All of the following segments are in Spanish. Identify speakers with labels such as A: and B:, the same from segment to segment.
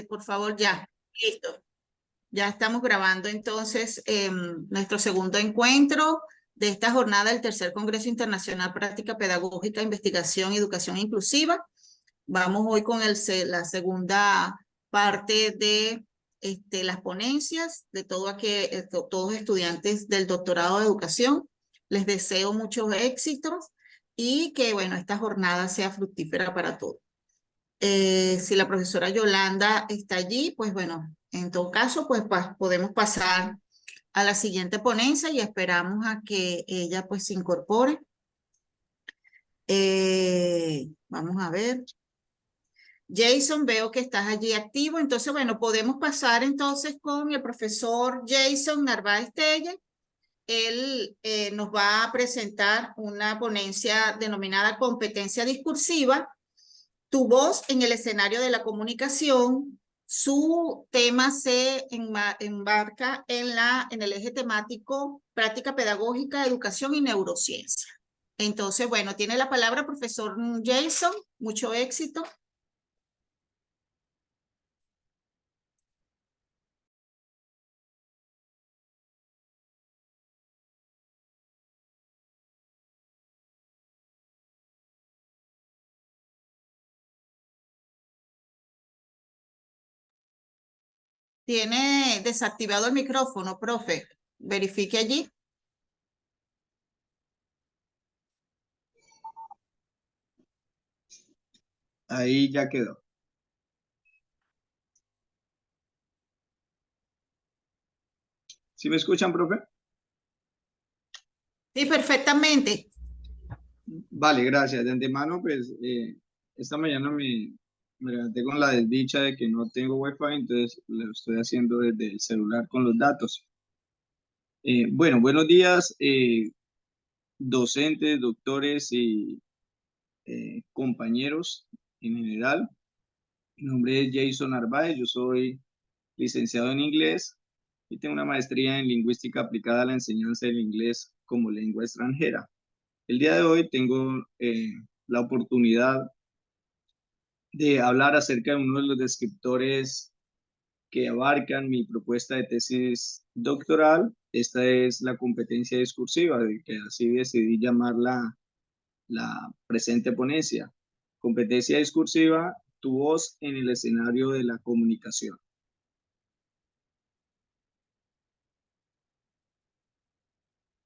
A: Por favor, ya. Listo. Ya estamos grabando entonces nuestro segundo encuentro de esta jornada del Tercer Congreso Internacional Práctica Pedagógica, Investigación y Educación Inclusiva. Vamos hoy con la segunda parte de las ponencias de todos estudiantes del doctorado de educación. Les deseo muchos éxitos y que, bueno, esta jornada sea fructífera para todos. Si la profesora Yolanda está allí, pues bueno, en todo caso, pues podemos pasar a la siguiente ponencia y esperamos a que ella pues se incorpore. Vamos a ver. Jason, veo que estás allí activo, entonces bueno, podemos pasar entonces con el profesor Jason Narváez Telle. Él nos va a presentar una ponencia denominada Competencia Discursiva, tu voz en el escenario de la comunicación. Su tema se embarca en el eje temático práctica pedagógica, educación y neurociencia. Entonces, bueno, tiene la palabra profesor Jason. Mucho éxito. Tiene desactivado el micrófono, profe. Verifique allí.
B: Ahí ya quedó. ¿Sí me escuchan, profe?
A: Sí, perfectamente.
B: Vale, gracias. De antemano, pues, esta mañana me levanté con la desdicha de que no tengo Wi-Fi, entonces lo estoy haciendo desde el celular con los datos. Bueno, buenos días, docentes, doctores y compañeros en general. Mi nombre es Jason Narváez, yo soy licenciado en inglés y tengo una maestría en lingüística aplicada a la enseñanza del inglés como lengua extranjera. El día de hoy tengo la oportunidad de hablar acerca de uno de los descriptores que abarcan mi propuesta de tesis doctoral. Esta es la competencia discursiva, que así decidí llamar la presente ponencia. Competencia discursiva, tu voz en el escenario de la comunicación.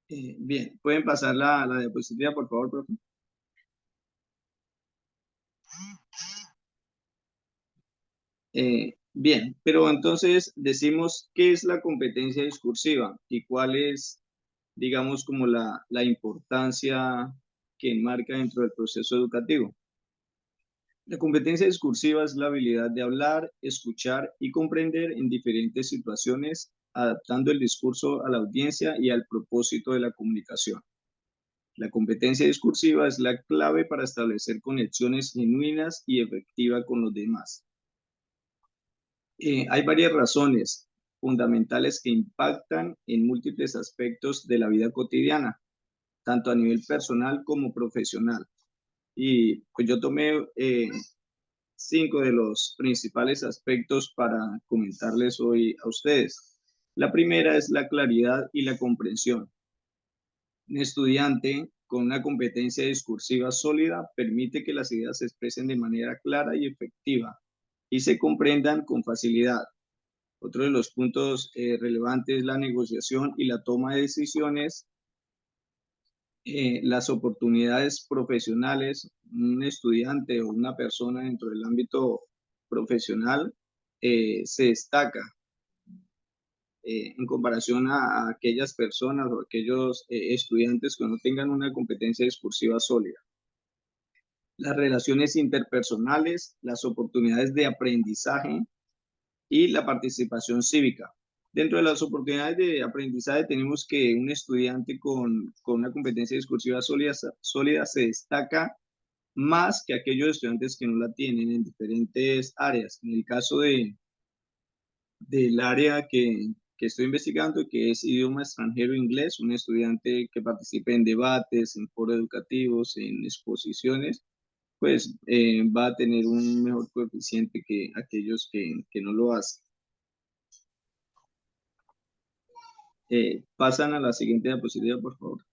B: Bien, ¿pueden pasar la diapositiva, por favor, profe? Bien, pero entonces decimos qué es la competencia discursiva y cuál es, digamos, como la importancia que enmarca dentro del proceso educativo. La competencia discursiva es la habilidad de hablar, escuchar y comprender en diferentes situaciones, adaptando el discurso a la audiencia y al propósito de la comunicación. La competencia discursiva es la clave para establecer conexiones genuinas y efectivas con los demás. Hay varias razones fundamentales que impactan en múltiples aspectos de la vida cotidiana, tanto a nivel personal como profesional. Y pues yo tomé 5 de los principales aspectos para comentarles hoy a ustedes. La primera es la claridad y la comprensión. Un estudiante con una competencia discursiva sólida permite que las ideas se expresen de manera clara y efectiva y se comprendan con facilidad. Otro de los puntos relevantes es la negociación y la toma de decisiones. Las oportunidades profesionales, un estudiante o una persona dentro del ámbito profesional se destaca en comparación a aquellas personas o aquellos estudiantes que no tengan una competencia discursiva sólida. Las relaciones interpersonales, las oportunidades de aprendizaje y la participación cívica. Dentro de las oportunidades de aprendizaje tenemos que un estudiante con una competencia discursiva sólida se destaca más que aquellos estudiantes que no la tienen en diferentes áreas. En el caso del área que estoy investigando, que es idioma extranjero inglés, un estudiante que participe en debates, en foros educativos, en exposiciones, pues va a tener un mejor coeficiente que aquellos que no lo hacen. Pasan a la siguiente diapositiva, por favor.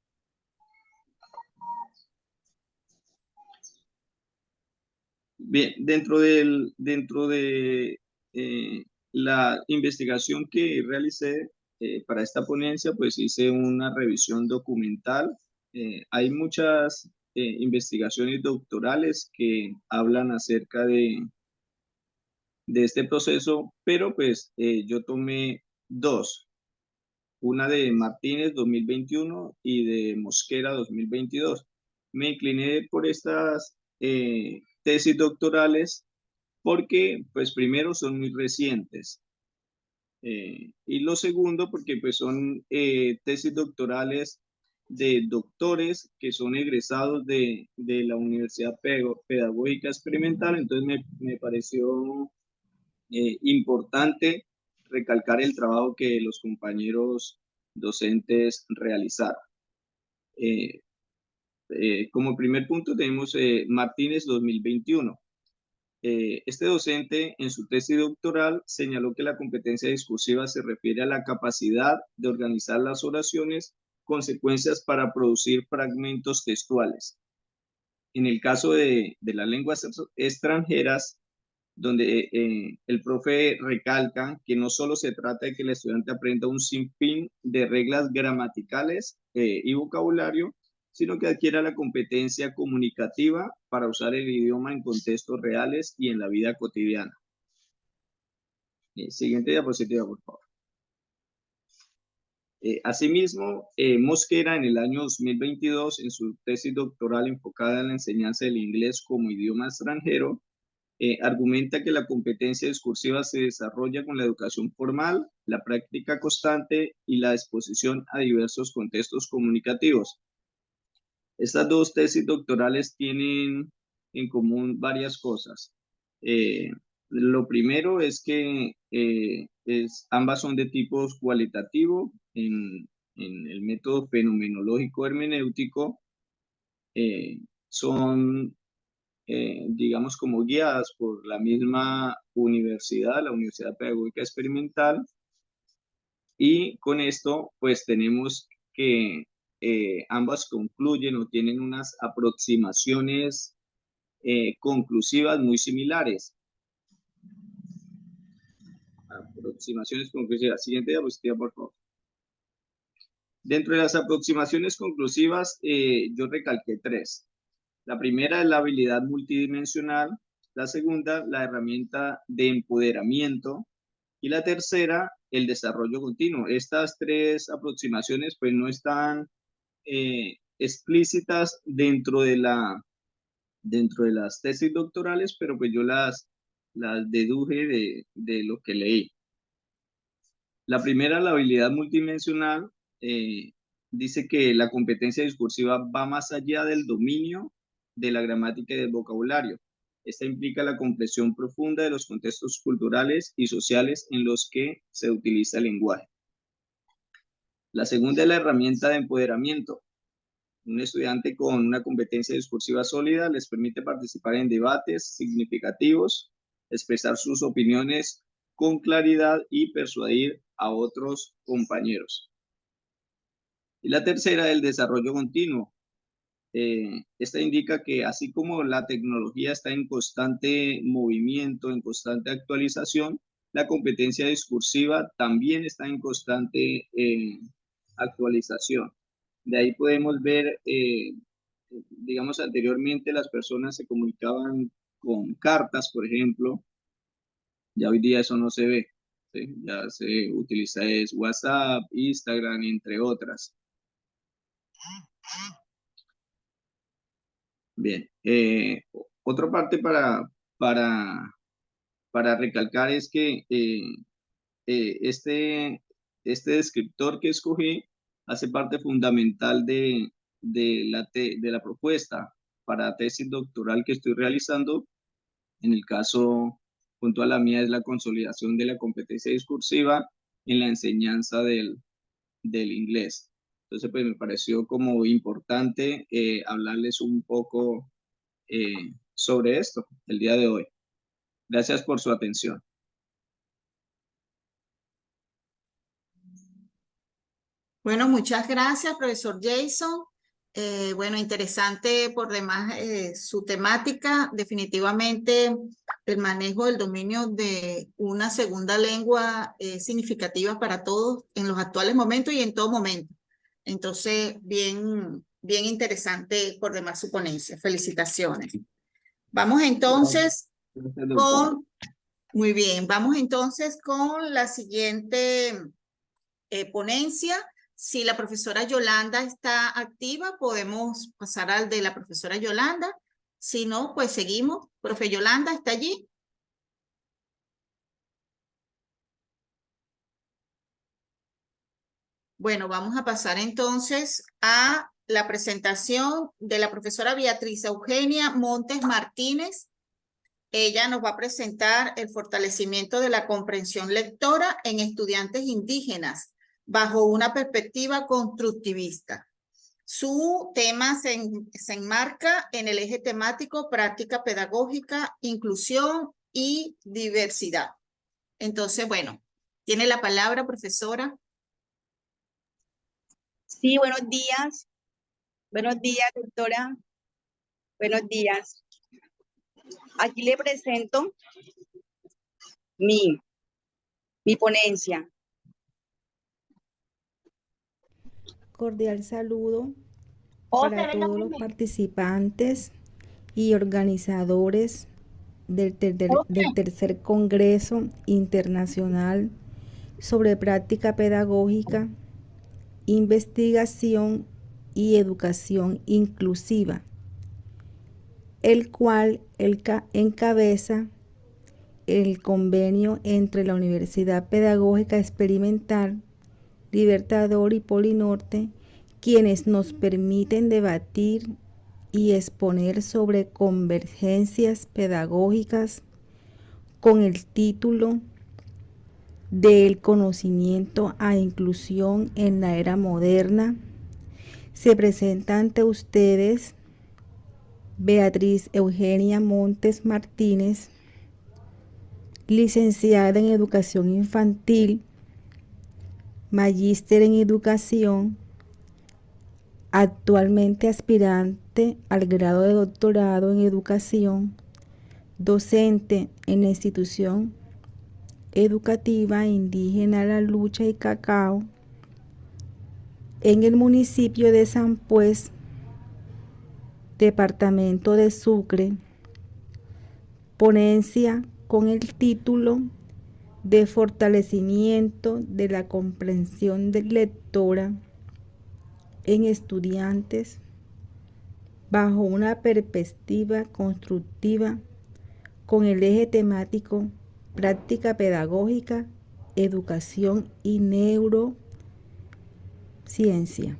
B: Bien, dentro de la investigación que realicé para esta ponencia, pues hice una revisión documental. Hay muchas investigaciones doctorales que hablan acerca de este proceso, pero pues yo tomé dos, una de Martínez 2021 y de Mosquera 2022. Me incliné por estas tesis doctorales porque, pues primero, son muy recientes. Y lo segundo, porque pues son tesis doctorales de doctores que son egresados de la Universidad Pedagógica Experimental. Entonces me pareció importante recalcar el trabajo que los compañeros docentes realizaron. Como primer punto tenemos Martínez 2021. Este docente en su tesis doctoral señaló que la competencia discursiva se refiere a la capacidad de organizar las oraciones con secuencias para producir fragmentos textuales. En el caso de las lenguas extranjeras, donde el profe recalca que no solo se trata de que el estudiante aprenda un sinfín de reglas gramaticales y vocabulario, sino que adquiera la competencia comunicativa para usar el idioma en contextos reales y en la vida cotidiana. Siguiente diapositiva, por favor. Asimismo, Mosquera en el año 2022, en su tesis doctoral enfocada en la enseñanza del inglés como idioma extranjero, argumenta que la competencia discursiva se desarrolla con la educación formal, la práctica constante y la exposición a diversos contextos comunicativos. Estas dos tesis doctorales tienen en común varias cosas. Lo primero es que ambas son de tipo cualitativo en el método fenomenológico hermenéutico. Son digamos, como guiadas por la misma universidad, la Universidad Pedagógica Experimental, y con esto, pues tenemos que ambas concluyen o tienen unas aproximaciones conclusivas muy similares. Aproximaciones conclusivas. Siguiente diapositiva, por favor. Dentro de las aproximaciones conclusivas, yo recalqué tres. La primera es la habilidad multidimensional, la segunda, la herramienta de empoderamiento y la tercera, el desarrollo continuo. Estas tres aproximaciones pues no están explícitas dentro de las tesis doctorales, pero pues yo las deduje de lo que leí. La primera, la habilidad multidimensional, dice que la competencia discursiva va más allá del dominio de la gramática y del vocabulario. Esta implica la comprensión profunda de los contextos culturales y sociales en los que se utiliza el lenguaje. La segunda es la herramienta de empoderamiento. Un estudiante con una competencia discursiva sólida les permite participar en debates significativos, expresar sus opiniones con claridad y persuadir a otros compañeros. Y la tercera, el desarrollo continuo. Esta indica que así como la tecnología está en constante movimiento, en constante actualización, la competencia discursiva también está en constante actualización. De ahí podemos ver, digamos, anteriormente las personas se comunicaban con cartas, por ejemplo. Ya hoy día eso no se ve, ¿sí? Ya se utiliza es WhatsApp, Instagram, entre otras. Bien, otra parte para recalcar es que este descriptor que escogí hace parte fundamental de la propuesta para tesis doctoral que estoy realizando. En el caso puntual, la mía es la consolidación de la competencia discursiva en la enseñanza del inglés. Entonces, pues me pareció como importante hablarles un poco sobre esto el día de hoy. Gracias por su atención.
A: Bueno, muchas gracias, profesor Jason. Bueno, interesante por demás su temática. Definitivamente el manejo del dominio de una segunda lengua es significativa para todos en los actuales momentos y en todo momento. Entonces, bien interesante por demás su ponencia. Felicitaciones. Vamos entonces
B: Gracias, doctora.
A: muy bien, vamos entonces con la siguiente ponencia. Si la profesora Yolanda está activa, podemos pasar al de la profesora Yolanda. Si no, pues seguimos. Profe Yolanda, ¿está allí? Bueno, vamos a pasar entonces a la presentación de la profesora Beatriz Eugenia Montes Martínez. Ella nos va a presentar el fortalecimiento de la comprensión lectora en estudiantes indígenas bajo una perspectiva constructivista. Su tema se enmarca en el eje temático práctica pedagógica, inclusión y diversidad. Entonces, bueno, tiene la palabra, profesora.
C: Sí, buenos días. Buenos días, doctora. Buenos días. Aquí le presento mi ponencia.
D: Cordial saludo para todos los participantes y organizadores del tercer Congreso Internacional sobre Práctica Pedagógica, Investigación y Educación Inclusiva, el cual encabeza el convenio entre la Universidad Pedagógica Experimental Libertador y Polinorte, quienes nos permiten debatir y exponer sobre convergencias pedagógicas con el título del conocimiento a inclusión en la era moderna. Se presenta ante ustedes Beatriz Eugenia Montes Martínez, licenciada en Educación Infantil, magíster en Educación, actualmente aspirante al grado de doctorado en Educación, docente en la institución educativa indígena La Lucha y Cacao, en el municipio de San Pues, departamento de Sucre, ponencia con el título de fortalecimiento de la comprensión lectora en estudiantes bajo una perspectiva constructiva con el eje temático práctica pedagógica, educación y neurociencia.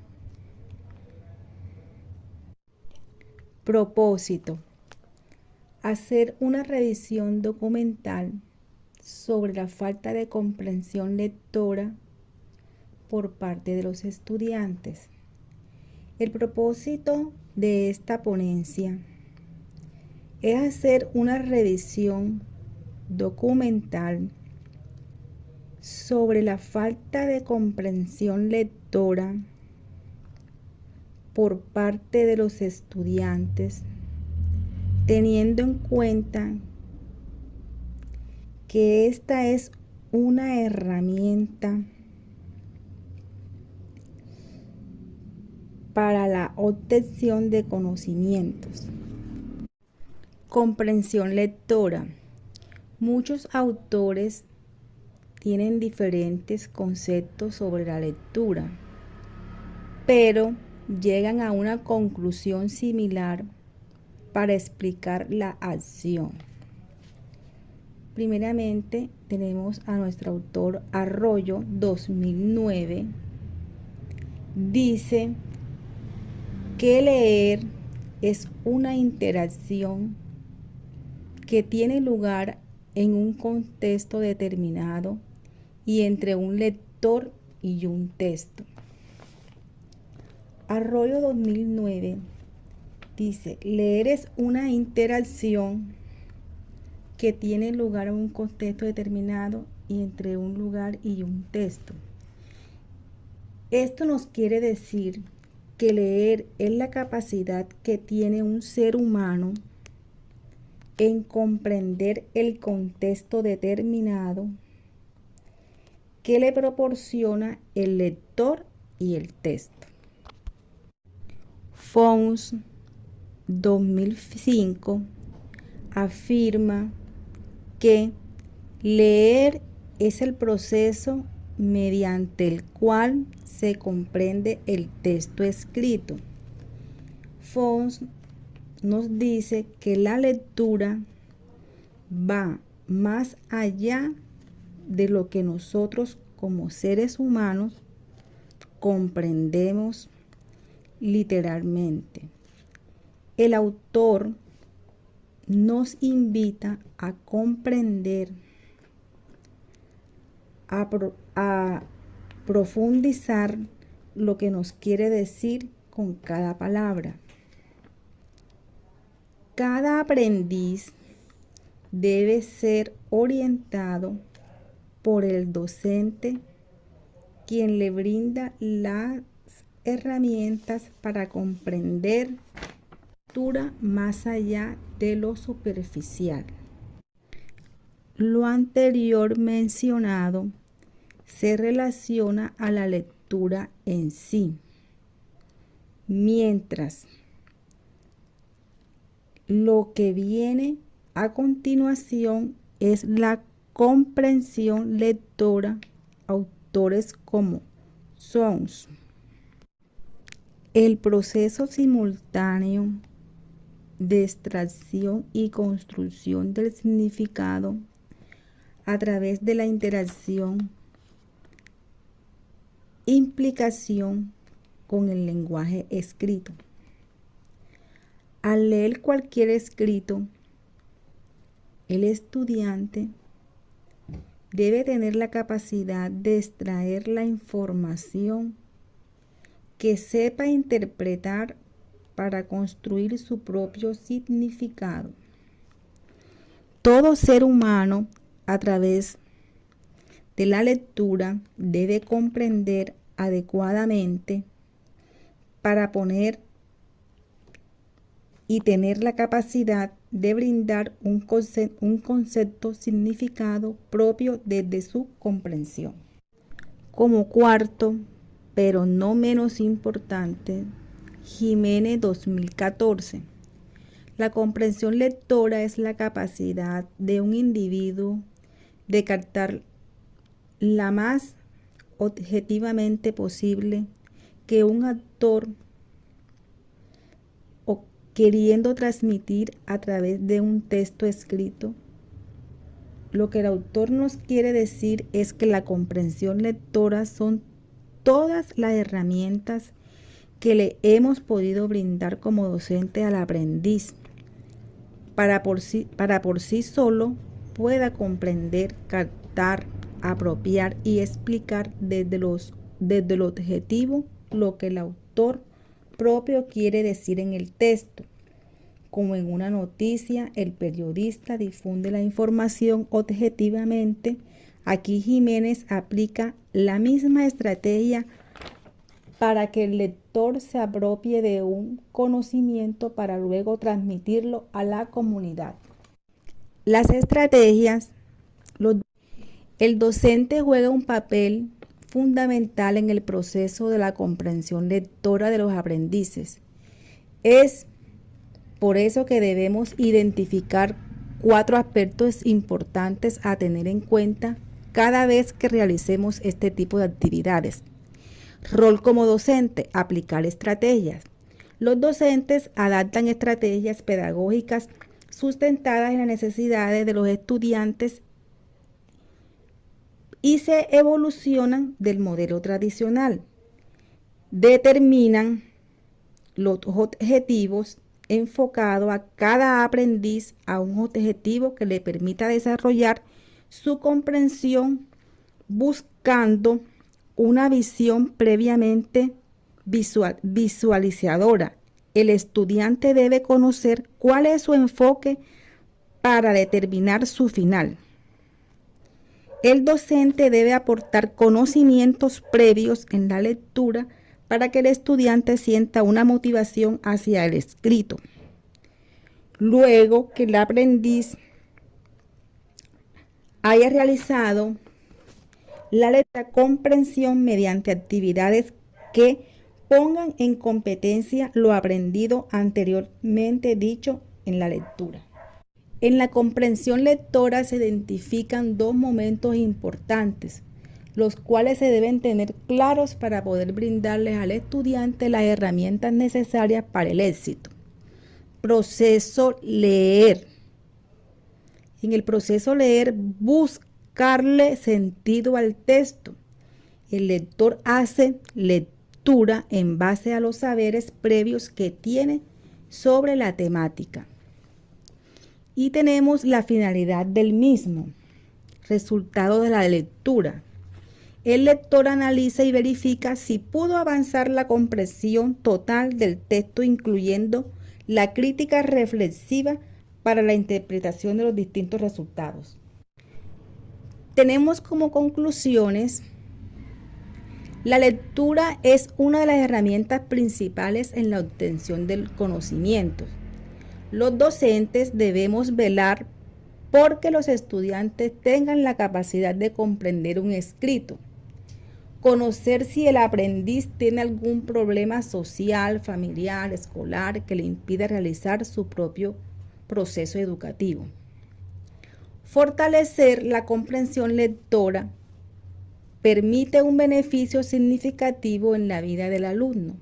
D: Propósito: hacer una revisión documental sobre la falta de comprensión lectora por parte de los estudiantes. El propósito de esta ponencia es hacer una revisión documental sobre la falta de comprensión lectora por parte de los estudiantes, teniendo en cuenta que esta es una herramienta para la obtención de conocimientos. Comprensión lectora. Muchos autores tienen diferentes conceptos sobre la lectura, pero llegan a una conclusión similar para explicar la acción. Primeramente tenemos a nuestro autor Arroyo, 2009. Dice que leer es una interacción que tiene lugar en un contexto determinado y entre un lector y un texto. Arroyo 2009 Dice, leer es una interacción que tiene lugar en un contexto determinado y entre un lugar y un texto. Esto nos quiere decir que leer es la capacidad que tiene un ser humano en comprender el contexto determinado que le proporciona el lector y el texto. Fons 2005 afirma que leer es el proceso mediante el cual se comprende el texto escrito. Fons nos dice que la lectura va más allá de lo que nosotros como seres humanos comprendemos literalmente. El autor nos invita a comprender, a profundizar lo que nos quiere decir con cada palabra. Cada aprendiz debe ser orientado por el docente, quien le brinda las herramientas para comprender la lectura más allá de lo superficial. Lo anterior mencionado se relaciona a la lectura en sí, mientras lo que viene a continuación es la comprensión lectora, autores como Sons. El proceso simultáneo de extracción y construcción del significado a través de la interacción, implicación con el lenguaje escrito. Al leer cualquier escrito, el estudiante debe tener la capacidad de extraer la información que sepa interpretar para construir su propio significado. Todo ser humano, a través de la lectura, debe comprender adecuadamente para poner y tener la capacidad de brindar un concepto significado propio desde su comprensión. Como cuarto, pero no menos importante, Jiménez 2014. La comprensión lectora es la capacidad de un individuo de captar la más objetivamente posible que un actor o queriendo transmitir a través de un texto escrito. Lo que el autor nos quiere decir es que la comprensión lectora son todas las herramientas que le hemos podido brindar como docente al aprendiz para por sí solo pueda comprender, captar, apropiar y explicar desde lo objetivo lo que el autor propio quiere decir en el texto. Como en una noticia, el periodista difunde la información objetivamente. Aquí Jiménez aplica la misma estrategia para que el lector se apropie de un conocimiento para luego transmitirlo a la comunidad. Las estrategias. El docente juega un papel fundamental en el proceso de la comprensión lectora de los aprendices. Es por eso que debemos identificar 4 aspectos importantes a tener en cuenta cada vez que realicemos este tipo de actividades. Rol como docente, aplicar estrategias. Los docentes adaptan estrategias pedagógicas sustentadas en las necesidades de los estudiantes y se evolucionan del modelo tradicional. Determinan los objetivos enfocados a cada aprendiz a un objetivo que le permita desarrollar su comprensión buscando una visión previamente visualizadora el estudiante debe conocer cuál es su enfoque para determinar su final. El docente debe aportar conocimientos previos en la lectura para que el estudiante sienta una motivación hacia el escrito. Luego que el aprendiz haya realizado la letra comprensión mediante actividades que pongan en competencia lo aprendido anteriormente dicho en la lectura. En la comprensión lectora se identifican dos momentos importantes, los cuales se deben tener claros para poder brindarles al estudiante las herramientas necesarias para el éxito. Proceso leer. En el proceso leer, buscarle sentido al texto. El lector hace lectura en base a los saberes previos que tiene sobre la temática. Y tenemos la finalidad del mismo, resultado de la lectura. El lector analiza y verifica si pudo avanzar la comprensión total del texto, incluyendo la crítica reflexiva para la interpretación de los distintos resultados. Tenemos como conclusiones: la lectura es una de las herramientas principales en la obtención del conocimiento. Los docentes debemos velar porque los estudiantes tengan la capacidad de comprender un escrito, conocer si el aprendiz tiene algún problema social, familiar, escolar que le impida realizar su propio proceso educativo. Fortalecer la comprensión lectora permite un beneficio significativo en la vida del alumno.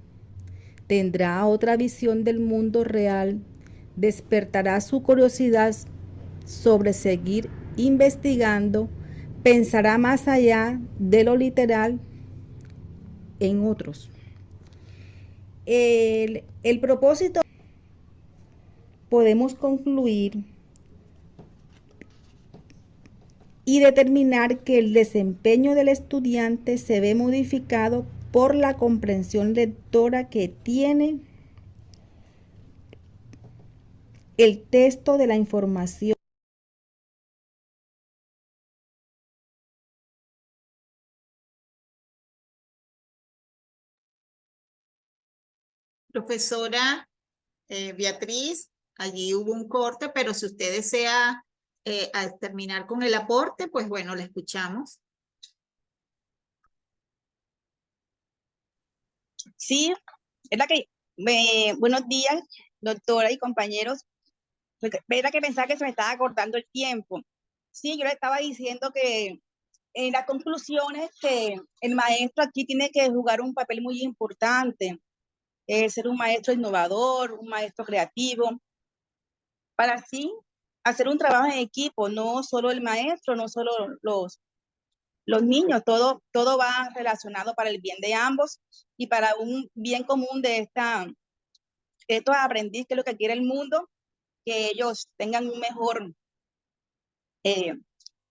D: Tendrá otra visión del mundo real, despertará su curiosidad sobre seguir investigando, pensará más allá de lo literal en otros. El propósito, podemos concluir y determinar que el desempeño del estudiante se ve modificado por la comprensión lectora que tiene el texto de la información.
A: Profesora Beatriz, allí hubo un corte, pero si usted desea terminar con el aporte, pues bueno, la escuchamos.
C: Sí, es la que, buenos días, doctora y compañeros. Era que pensaba que se me estaba cortando el tiempo. Sí, yo le estaba diciendo que en las conclusiones que el maestro aquí tiene que jugar un papel muy importante, ser un maestro innovador, un maestro creativo, para así hacer un trabajo en equipo, no solo el maestro, no solo los niños, todo va relacionado para el bien de ambos y para un bien común de estos aprendices, que es lo que quiere el mundo, que ellos tengan un mejor eh,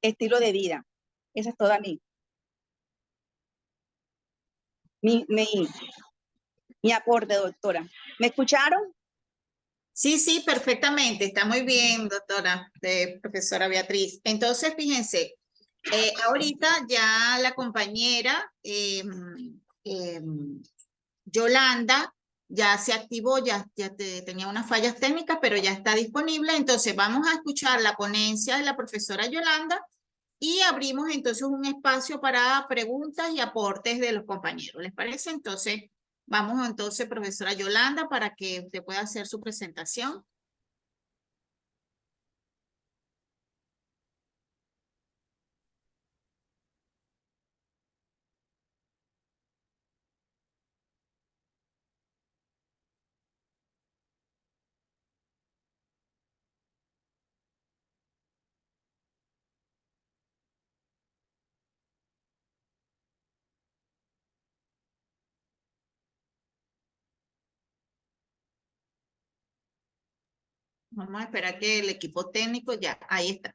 C: estilo de vida. Esa es toda mi aporte, doctora. ¿Me escucharon?
A: Sí, sí, perfectamente. Está muy bien, doctora, profesora Beatriz. Entonces, fíjense, ahorita ya la compañera Yolanda ya se activó, tenía unas fallas técnicas, pero ya está disponible. Entonces, vamos a escuchar la ponencia de la profesora Yolanda y abrimos entonces un espacio para preguntas y aportes de los compañeros. ¿Les parece? Entonces, vamos entonces, profesora Yolanda, para que usted pueda hacer su presentación. Vamos a esperar que el equipo técnico ya, ahí está.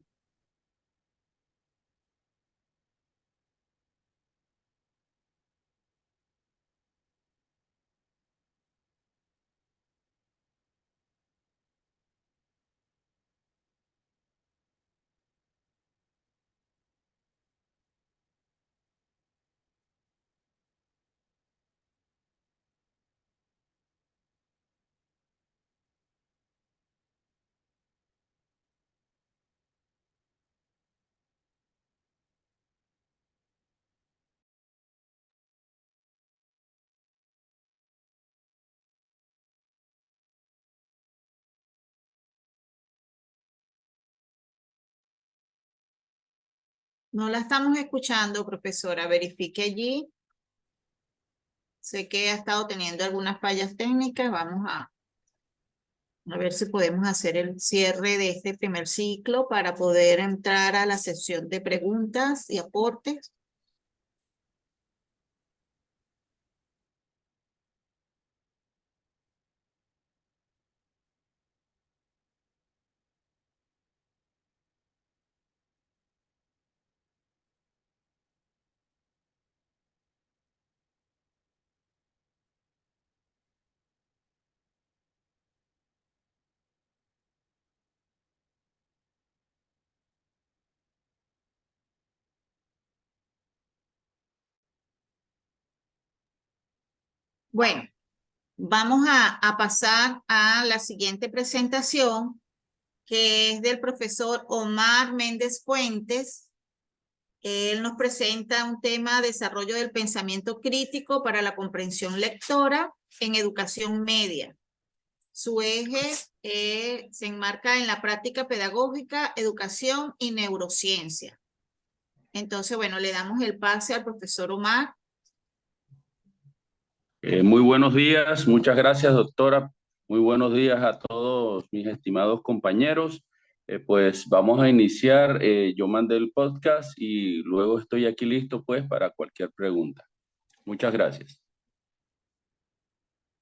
A: No la estamos escuchando, profesora. Verifique allí. Sé que ha estado teniendo algunas fallas técnicas. Vamos a ver si podemos hacer el cierre de este primer ciclo para poder entrar a la sesión de preguntas y aportes. Bueno, vamos a pasar a la siguiente presentación, que es del profesor Omar Méndez Fuentes. Él nos presenta un tema: desarrollo del pensamiento crítico para la comprensión lectora en educación media. Su eje se enmarca en la práctica pedagógica, educación y neurociencia. Entonces, bueno, le damos el pase al profesor Omar.
E: Muy buenos días, muchas gracias, doctora. Muy buenos días a todos mis estimados compañeros. Pues vamos a iniciar. Yo mandé el podcast y luego estoy aquí listo pues para cualquier pregunta. Muchas gracias.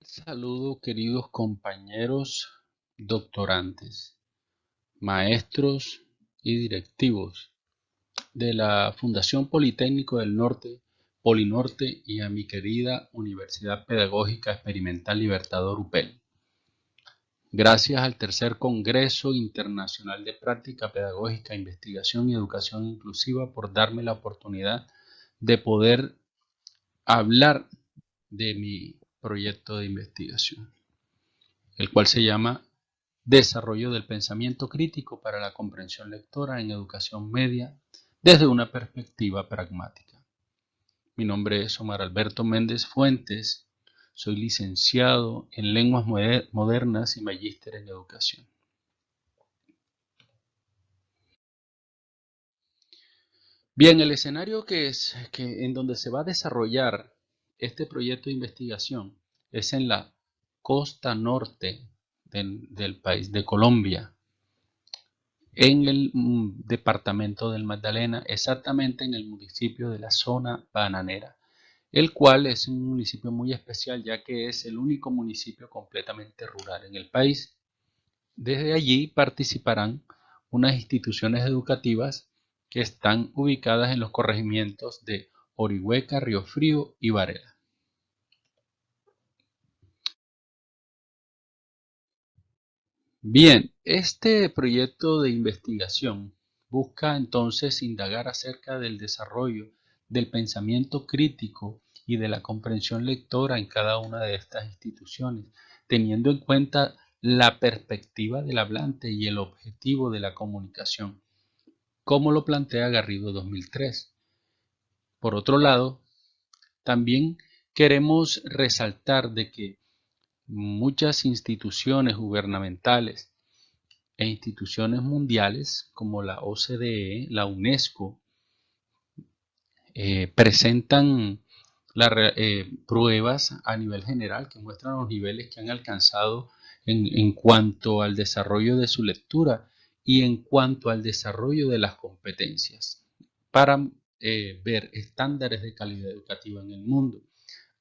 F: Saludo, queridos compañeros doctorantes, maestros y directivos de la Fundación Politécnico del Norte, Polinorte, y a mi querida Universidad Pedagógica Experimental Libertador UPEL. Gracias al tercer Congreso Internacional de Práctica Pedagógica, Investigación y Educación Inclusiva por darme la oportunidad de poder hablar de mi proyecto de investigación, el cual se llama Desarrollo del Pensamiento Crítico para la Comprensión Lectora en Educación Media desde una perspectiva pragmática. Mi nombre es Omar Alberto Méndez Fuentes, soy licenciado en Lenguas Modernas y magíster en Educación. Bien, el escenario en donde se va a desarrollar este proyecto de investigación es en la costa norte del país, de Colombia, en el departamento del Magdalena, exactamente en el municipio de la Zona Bananera, el cual es un municipio muy especial ya que es el único municipio completamente rural en el país. Desde allí participarán unas instituciones educativas que están ubicadas en los corregimientos de Orihueca, Río Frío y Varela. Bien, este proyecto de investigación busca entonces indagar acerca del desarrollo del pensamiento crítico y de la comprensión lectora en cada una de estas instituciones, teniendo en cuenta la perspectiva del hablante y el objetivo de la comunicación, como lo plantea Garrido 2003. Por otro lado, también queremos resaltar de que muchas instituciones gubernamentales e instituciones mundiales como la OCDE, la UNESCO, presentan pruebas a nivel general que muestran los niveles que han alcanzado en cuanto al desarrollo de su lectura y en cuanto al desarrollo de las competencias para ver estándares de calidad educativa en el mundo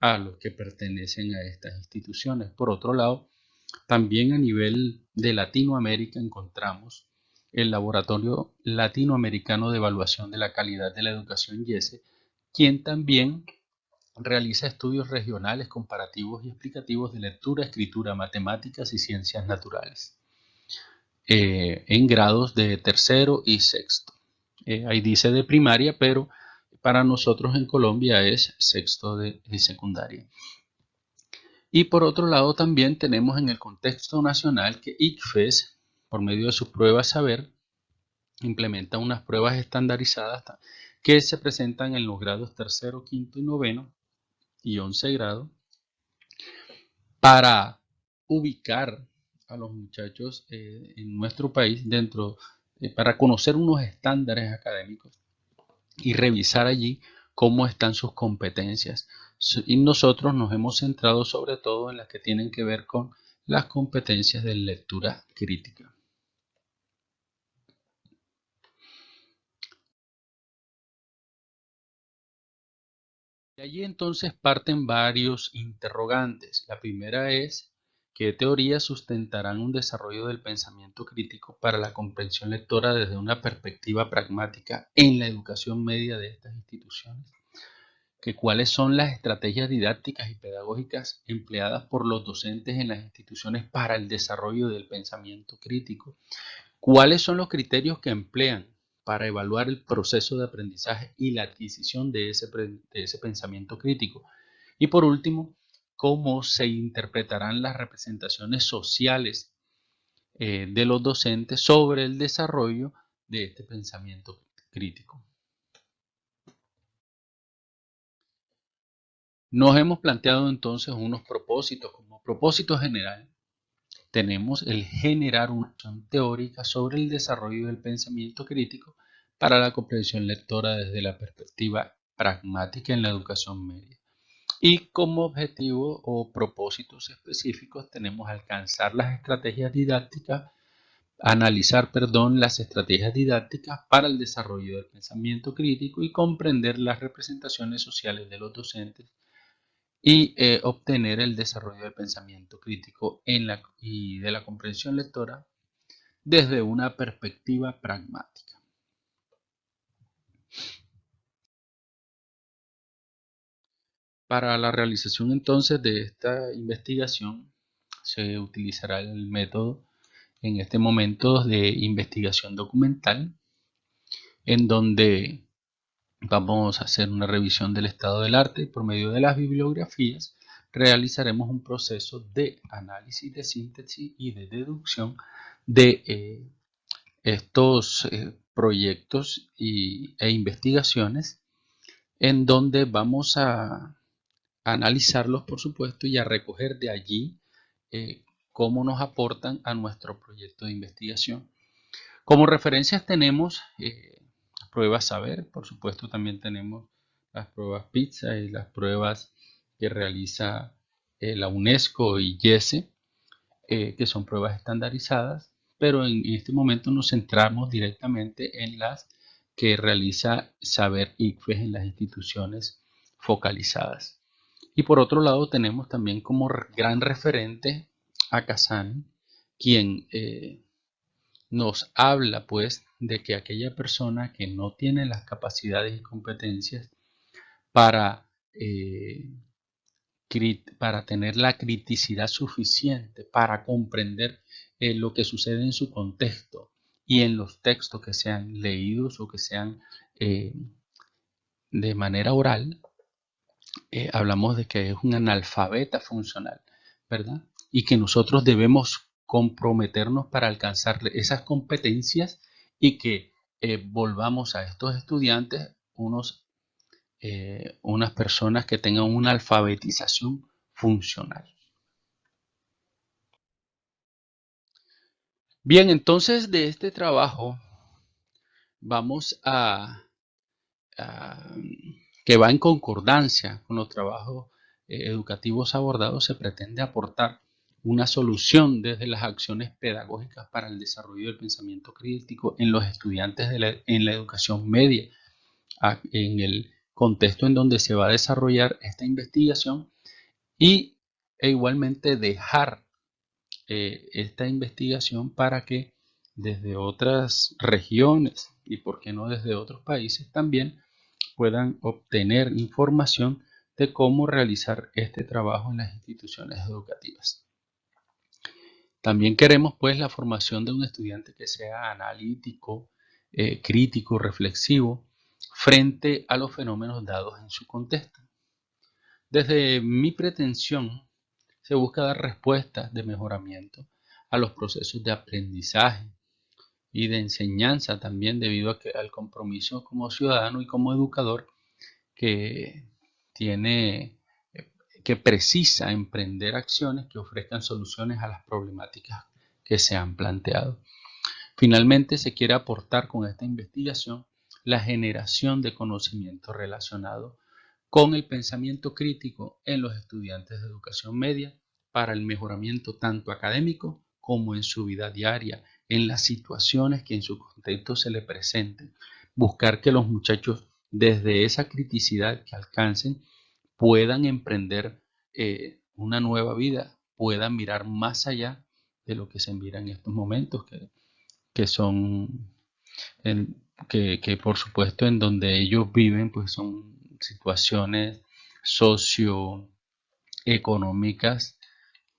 F: a los que pertenecen a estas instituciones. Por otro lado, también a nivel de Latinoamérica encontramos el Laboratorio Latinoamericano de Evaluación de la Calidad de la Educación, YESE, quien también realiza estudios regionales comparativos y explicativos de lectura, escritura, matemáticas y ciencias naturales en grados de tercero y sexto. Ahí dice de primaria, pero para nosotros en Colombia es sexto de secundaria. Y por otro lado también tenemos en el contexto nacional que ICFES, por medio de sus pruebas saber, implementa unas pruebas estandarizadas que se presentan en los grados tercero, quinto y noveno y 11 grado para ubicar a los muchachos en nuestro país para conocer unos estándares académicos y revisar allí cómo están sus competencias. Y nosotros nos hemos centrado sobre todo en las que tienen que ver con las competencias de lectura crítica. De allí entonces parten varios interrogantes. La primera es: ¿qué teorías sustentarán un desarrollo del pensamiento crítico para la comprensión lectora desde una perspectiva pragmática en la educación media de estas instituciones? ¿Cuáles son las estrategias didácticas y pedagógicas empleadas por los docentes en las instituciones para el desarrollo del pensamiento crítico? ¿Cuáles son los criterios que emplean para evaluar el proceso de aprendizaje y la adquisición de ese pensamiento crítico? Y por último, ¿cómo se interpretarán las representaciones sociales de los docentes sobre el desarrollo de este pensamiento crítico? Nos hemos planteado entonces unos propósitos. Como propósito general, tenemos el generar una noción teórica sobre el desarrollo del pensamiento crítico para la comprensión lectora desde la perspectiva pragmática en la educación media. Y como objetivo o propósitos específicos tenemos alcanzar las estrategias didácticas, analizar, las estrategias didácticas para el desarrollo del pensamiento crítico y comprender las representaciones sociales de los docentes y obtener el desarrollo del pensamiento crítico y de la comprensión lectora desde una perspectiva pragmática. Para la realización entonces de esta investigación se utilizará el método en este momento de investigación documental, en donde vamos a hacer una revisión del estado del arte y por medio de las bibliografías realizaremos un proceso de análisis, de síntesis y de deducción de estos proyectos e investigaciones, en donde vamos a analizarlos, por supuesto, y a recoger de allí cómo nos aportan a nuestro proyecto de investigación. Como referencias tenemos pruebas Saber, por supuesto también tenemos las pruebas PISA y las pruebas que realiza la UNESCO y IESE, que son pruebas estandarizadas, pero en este momento nos centramos directamente en las que realiza Saber ICFES en las instituciones focalizadas. Y por otro lado tenemos también como gran referente a Kazan, quien nos habla pues de que aquella persona que no tiene las capacidades y competencias para tener la criticidad suficiente para comprender lo que sucede en su contexto y en los textos que sean leídos o que sean de manera oral, hablamos de que es un analfabeta funcional, ¿verdad? Y que nosotros debemos comprometernos para alcanzar esas competencias y que volvamos a estos estudiantes unas personas que tengan una alfabetización funcional. Bien, entonces de este trabajo vamos que va en concordancia con los trabajos educativos abordados, se pretende aportar una solución desde las acciones pedagógicas para el desarrollo del pensamiento crítico en los estudiantes en la educación media, en el contexto en donde se va a desarrollar esta investigación, e igualmente dejar esta investigación para que desde otras regiones y por qué no desde otros países también puedan obtener información de cómo realizar este trabajo en las instituciones educativas. También queremos pues la formación de un estudiante que sea analítico, crítico, reflexivo frente a los fenómenos dados en su contexto. Desde mi pretensión se busca dar respuestas de mejoramiento a los procesos de aprendizaje y de enseñanza también, debido al compromiso como ciudadano y como educador que precisa emprender acciones que ofrezcan soluciones a las problemáticas que se han planteado. Finalmente, se quiere aportar con esta investigación la generación de conocimiento relacionado con el pensamiento crítico en los estudiantes de educación media para el mejoramiento tanto académico como en su vida diaria, en las situaciones que en su contexto se le presenten. Buscar que los muchachos desde esa criticidad que alcancen puedan emprender una nueva vida, puedan mirar más allá de lo que se mira en estos momentos, que son, que por supuesto en donde ellos viven, pues son situaciones socioeconómicas,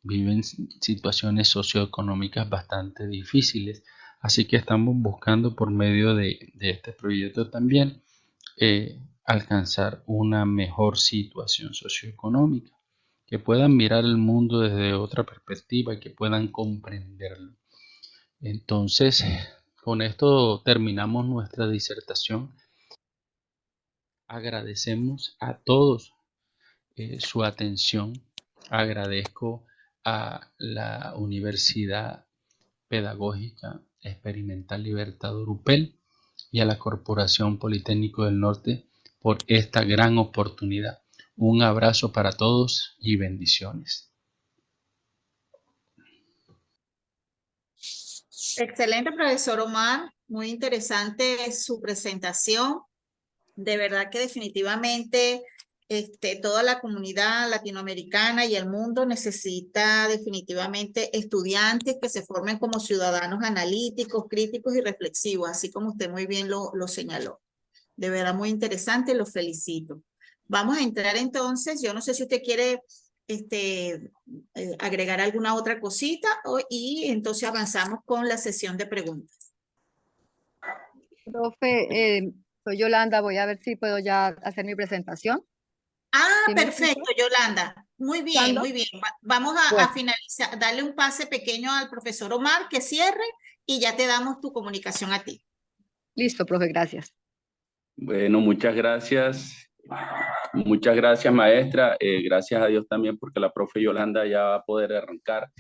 F: viven situaciones socioeconómicas bastante difíciles. Así que estamos buscando por medio de este proyecto también alcanzar una mejor situación socioeconómica, que puedan mirar el mundo desde otra perspectiva y que puedan comprenderlo. Entonces, con esto terminamos nuestra disertación. Agradecemos a todos su atención. Agradezco a la Universidad Pedagógica Experimental Libertador UPEL y a la Corporación Politécnico del Norte por esta gran oportunidad. Un abrazo para todos y bendiciones.
A: Excelente, profesor Omar. Muy interesante su presentación. De verdad que definitivamente toda la comunidad latinoamericana y el mundo necesita definitivamente estudiantes que se formen como ciudadanos analíticos, críticos y reflexivos, así como usted muy bien lo señaló. De verdad muy interesante, lo felicito. Vamos a entrar entonces, yo no sé si usted quiere agregar alguna otra cosita y entonces avanzamos con la sesión de preguntas.
G: Profe, soy Yolanda, voy a ver si puedo ya hacer mi presentación.
A: Ah,
G: ¿Sí me
A: perfecto,
G: escucha?
A: Yolanda. Muy bien,
G: ¿Cuándo?
A: muy bien. Vamos a finalizar, darle un pase pequeño al profesor Omar que cierre y ya te damos tu comunicación a ti.
G: Listo, profe, gracias.
E: Bueno, muchas gracias. Muchas gracias, maestra. Gracias a Dios también porque la profe Yolanda ya va a poder arrancar.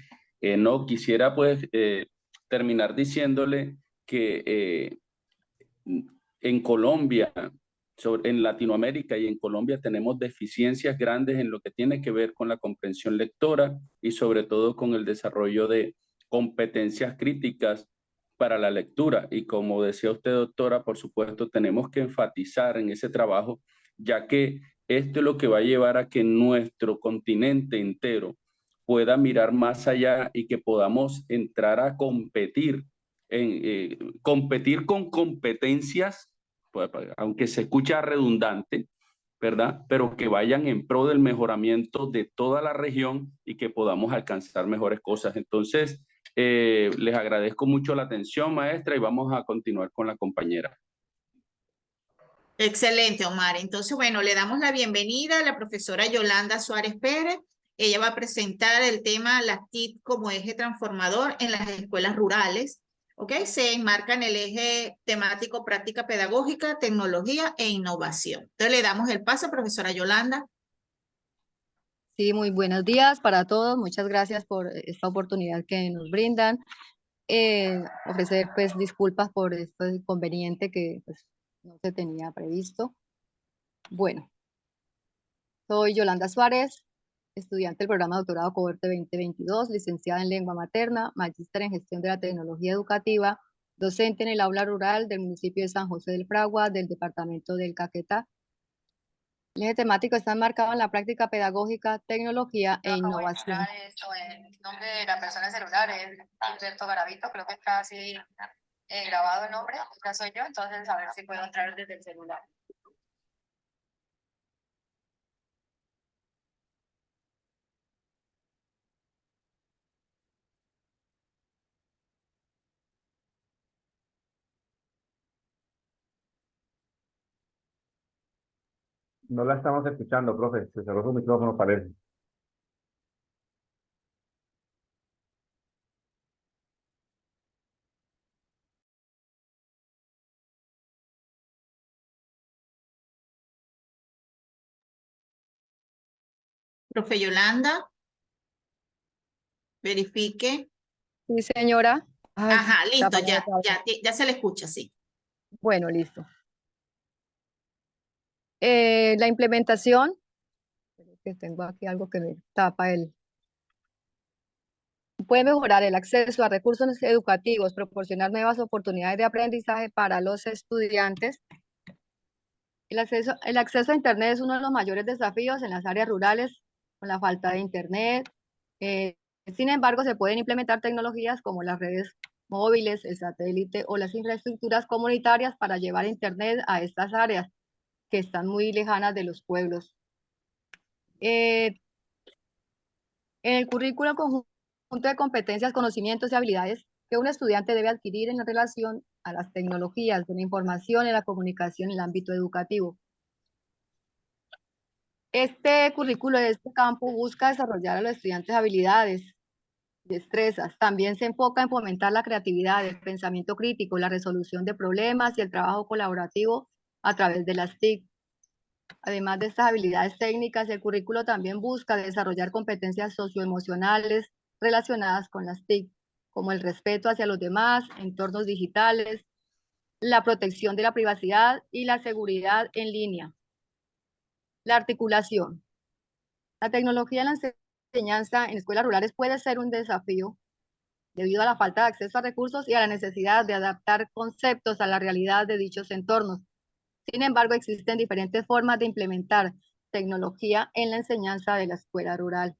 E: No, quisiera pues terminar diciéndole que en Colombia, en Latinoamérica y en Colombia tenemos deficiencias grandes en lo que tiene que ver con la comprensión lectora y sobre todo con el desarrollo de competencias críticas para la lectura. Y como decía usted, doctora, por supuesto tenemos que enfatizar en ese trabajo, ya que esto es lo que va a llevar a que nuestro continente entero pueda mirar más allá y que podamos entrar a competir competir con competencias, pues, aunque se escucha redundante, ¿verdad? Pero que vayan en pro del mejoramiento de toda la región y que podamos alcanzar mejores cosas. Entonces, les agradezco mucho la atención, maestra, y vamos a continuar con la compañera.
A: Excelente, Omar. Entonces, bueno, le damos la bienvenida a la profesora Yolanda Suárez Pérez. Ella va a presentar el tema las TIC como eje transformador en las escuelas rurales. ¿Ok? Se enmarca en el eje temático práctica pedagógica, tecnología e innovación. Entonces, le damos el paso, profesora Yolanda.
G: Sí, muy buenos días para todos. Muchas gracias por esta oportunidad que nos brindan. Ofrecer pues disculpas por este inconveniente que pues, no se tenía previsto. Bueno, soy Yolanda Suárez, estudiante del programa Doctorado Cohorte 2022, licenciada en Lengua Materna, magíster en Gestión de la Tecnología Educativa, docente en el aula rural del municipio de San José del Fragua, del departamento del Caquetá. El eje temático está enmarcado en la práctica pedagógica, tecnología e innovación.
H: El nombre de la persona celular es Alberto Garavito, creo que está así grabado el nombre, ya soy yo, entonces a ver si puedo entrar desde el celular.
I: No la estamos escuchando, profe. Se cerró su micrófono, parece.
A: Profe Yolanda, verifique.
G: Sí, señora. Ay,
A: Ajá, listo,
G: apagó
A: ya,
G: otra vez.
A: ya se le escucha, sí.
G: Bueno, listo. La implementación, que tengo aquí algo que me tapa puede mejorar el acceso a recursos educativos, proporcionar nuevas oportunidades de aprendizaje para los estudiantes. El acceso a Internet es uno de los mayores desafíos en las áreas rurales, con la falta de Internet. Sin embargo, se pueden implementar tecnologías como las redes móviles, el satélite o las infraestructuras comunitarias para llevar Internet a estas áreas que están muy lejanas de los pueblos. En el currículo conjunto de competencias, conocimientos y habilidades que un estudiante debe adquirir en relación a las tecnologías de la información y la comunicación en el ámbito educativo. Este currículo de este campo busca desarrollar a los estudiantes habilidades, destrezas. También se enfoca en fomentar la creatividad, el pensamiento crítico, la resolución de problemas y el trabajo colaborativo a través de las TIC. Además de estas habilidades técnicas, el currículo también busca desarrollar competencias socioemocionales relacionadas con las TIC, como el respeto hacia los demás, entornos digitales, la protección de la privacidad y la seguridad en línea. La articulación. La tecnología en la enseñanza en escuelas rurales puede ser un desafío debido a la falta de acceso a recursos y a la necesidad de adaptar conceptos a la realidad de dichos entornos. Sin embargo, existen diferentes formas de implementar tecnología en la enseñanza de la escuela rural.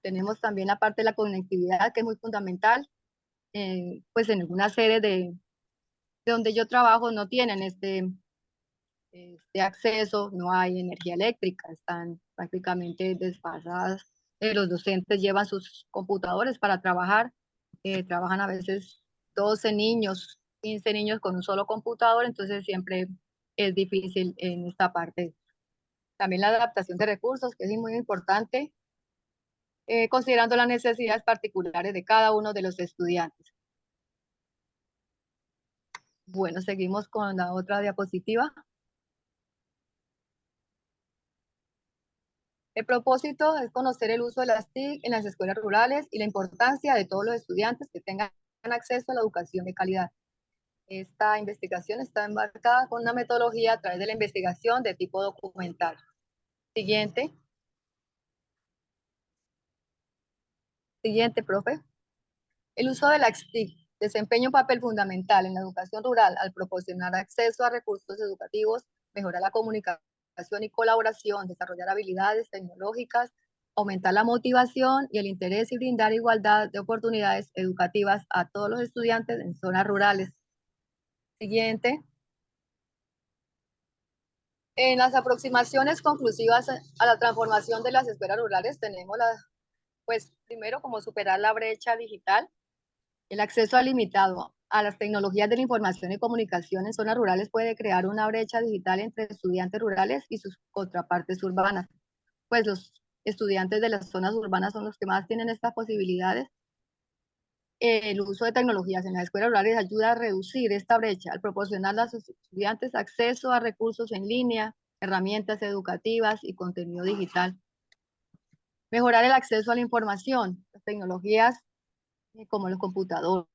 G: Tenemos también la parte de la conectividad, que es muy fundamental. Pues en algunas sedes de donde yo trabajo no tienen este acceso, no hay energía eléctrica, están prácticamente desfasadas. Los docentes llevan sus computadores para trabajar, trabajan a veces 12 niños, 15 niños con un solo computador, entonces siempre es difícil en esta parte. También la adaptación de recursos, que es muy importante, considerando las necesidades particulares de cada uno de los estudiantes. Bueno, seguimos con la otra diapositiva. El propósito es conocer el uso de las TIC en las escuelas rurales y la importancia de todos los estudiantes que tengan acceso a la educación de calidad. Esta investigación está embarcada con una metodología a través de la investigación de tipo documental. Siguiente. Siguiente, profe. El uso de las TIC desempeña un papel fundamental en la educación rural al proporcionar acceso a recursos educativos, mejorar la comunicación y colaboración, desarrollar habilidades tecnológicas, aumentar la motivación y el interés y brindar igualdad de oportunidades educativas a todos los estudiantes en zonas rurales. Siguiente. En las aproximaciones conclusivas a la transformación de las escuelas rurales tenemos pues primero como superar la brecha digital, el acceso limitado a las tecnologías de la información y comunicación en zonas rurales puede crear una brecha digital entre estudiantes rurales y sus contrapartes urbanas. Pues los estudiantes de las zonas urbanas son los que más tienen estas posibilidades. El uso de tecnologías en las escuelas rurales ayuda a reducir esta brecha al proporcionar a los estudiantes acceso a recursos en línea, herramientas educativas y contenido digital. Mejorar el acceso a la información. Las tecnologías como los computadores,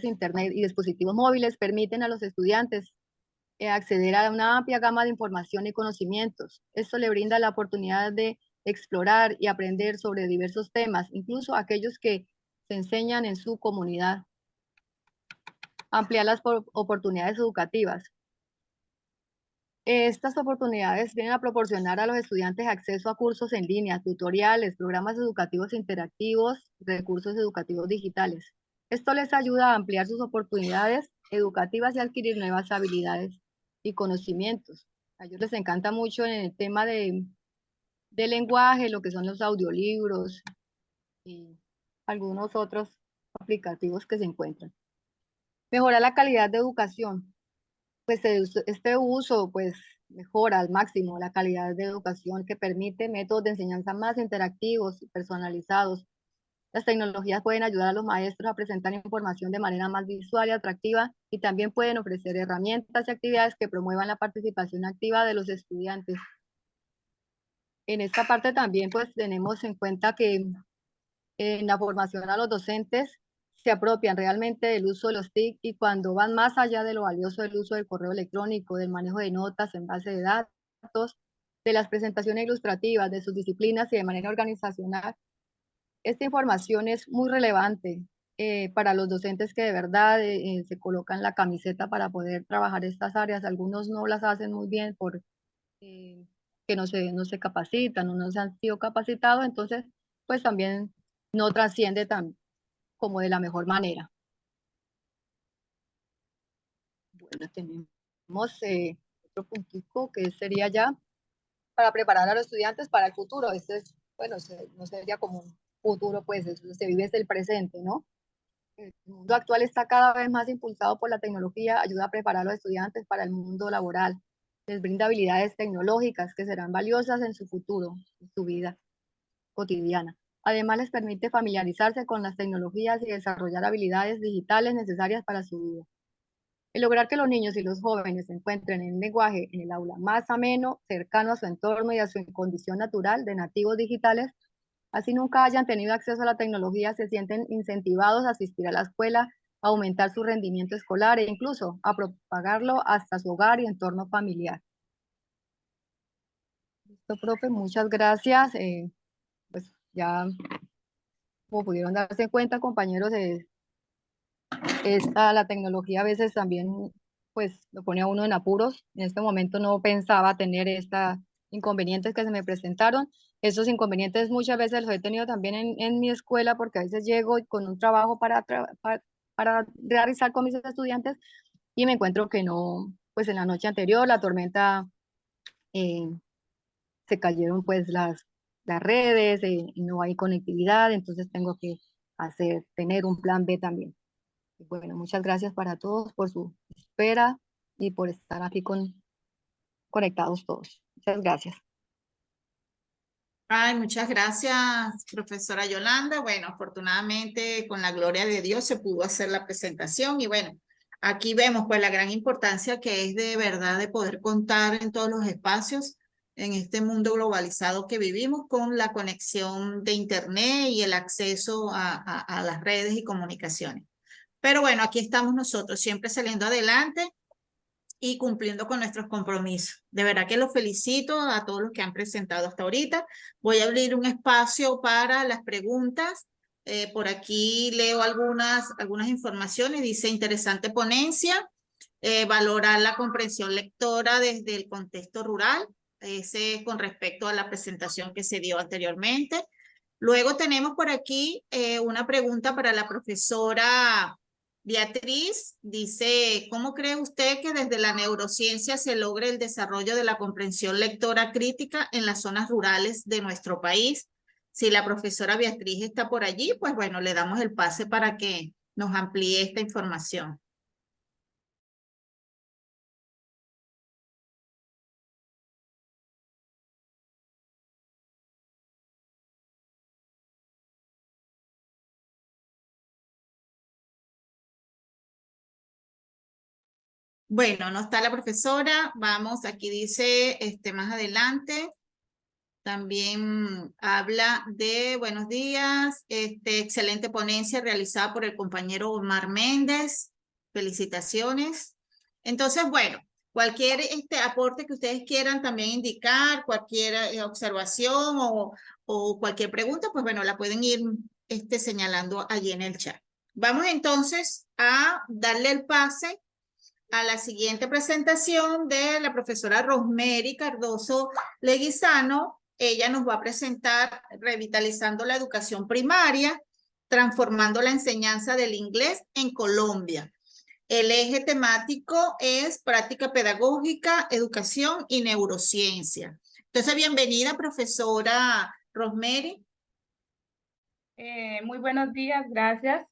G: internet y dispositivos móviles permiten a los estudiantes acceder a una amplia gama de información y conocimientos. Esto le brinda la oportunidad de explorar y aprender sobre diversos temas, incluso aquellos que se enseñan en su comunidad. Ampliar las oportunidades educativas. Estas oportunidades vienen a proporcionar a los estudiantes acceso a cursos en línea, tutoriales, programas educativos interactivos, recursos educativos digitales. Esto les ayuda a ampliar sus oportunidades educativas y adquirir nuevas habilidades y conocimientos. A ellos les encanta mucho en el tema de lenguaje, lo que son los audiolibros y algunos otros aplicativos que se encuentran. Mejorar la calidad de educación. Pues este uso pues mejora al máximo la calidad de educación que permite métodos de enseñanza más interactivos y personalizados. Las tecnologías pueden ayudar a los maestros a presentar información de manera más visual y atractiva y también pueden ofrecer herramientas y actividades que promuevan la participación activa de los estudiantes. En esta parte también pues tenemos en cuenta que en la formación a los docentes se apropian realmente del uso de los TIC y cuando van más allá de lo valioso del uso del correo electrónico, del manejo de notas en base de datos, de las presentaciones ilustrativas, de sus disciplinas y de manera organizacional, esta información es muy relevante para los docentes que de verdad se colocan la camiseta para poder trabajar estas áreas. Algunos no las hacen muy bien por que no se capacitan o no se han sido capacitados, entonces pues también no trasciende tan como de la mejor manera. Bueno, tenemos otro puntico que sería ya para preparar a los estudiantes para el futuro. Este es, bueno, no sería como un futuro, pues eso se vive desde el presente, ¿no? El mundo actual está cada vez más impulsado por la tecnología, ayuda a preparar a los estudiantes para el mundo laboral, les brinda habilidades tecnológicas que serán valiosas en su futuro, en su vida cotidiana. Además, les permite familiarizarse con las tecnologías y desarrollar habilidades digitales necesarias para su vida. El lograr que los niños y los jóvenes encuentren el lenguaje en el aula más ameno, cercano a su entorno y a su condición natural de nativos digitales, así nunca hayan tenido acceso a la tecnología, se sienten incentivados a asistir a la escuela, a aumentar su rendimiento escolar e incluso a propagarlo hasta su hogar y entorno familiar. Listo, profe, muchas gracias. Pues ya, como pudieron darse cuenta, compañeros, la tecnología a veces también pues lo pone a uno en apuros. En este momento no pensaba tener estos inconvenientes que se me presentaron. Esos inconvenientes muchas veces los he tenido también en mi escuela, porque a veces llego con un trabajo para realizar con mis estudiantes y me encuentro que no, pues en la noche anterior la tormenta se cayeron pues las redes y no hay conectividad, entonces tengo que tener un plan B también. Bueno, muchas gracias para todos por su espera y por estar aquí conectados todos. Muchas gracias.
A: Ay, muchas gracias, profesora Yolanda. Bueno, afortunadamente, con la gloria de Dios se pudo hacer la presentación y bueno, aquí vemos pues la gran importancia que es de verdad de poder contar en todos los espacios en este mundo globalizado que vivimos con la conexión de internet y el acceso a las redes y comunicaciones. Pero bueno, aquí estamos nosotros siempre saliendo adelante y cumpliendo con nuestros compromisos. De verdad que los felicito a todos los que han presentado hasta ahorita. Voy a abrir un espacio para las preguntas. Por aquí leo algunas informaciones. Dice, interesante ponencia, valorar la comprensión lectora desde el contexto rural. Ese con respecto a la presentación que se dio anteriormente. Luego tenemos por aquí una pregunta para la profesora Beatriz. Dice, ¿cómo cree usted que desde la neurociencia se logre el desarrollo de la comprensión lectora crítica en las zonas rurales de nuestro país? Si la profesora Beatriz está por allí, pues bueno, le damos el pase para que nos amplíe esta información. Bueno, no está la profesora. Vamos, aquí dice más adelante. También habla de buenos días, excelente ponencia realizada por el compañero Omar Méndez. Felicitaciones. Entonces, bueno, cualquier aporte que ustedes quieran también indicar, cualquier observación o cualquier pregunta, pues bueno, la pueden ir señalando allí en el chat. Vamos entonces a darle el pase a la siguiente presentación de la profesora Rosemary Cardoso Leguizano. Ella nos va a presentar Revitalizando la Educación Primaria, transformando la enseñanza del inglés en Colombia. El eje temático es práctica pedagógica, educación y neurociencia. Entonces, bienvenida, profesora Rosemary.
J: Muy buenos días, gracias.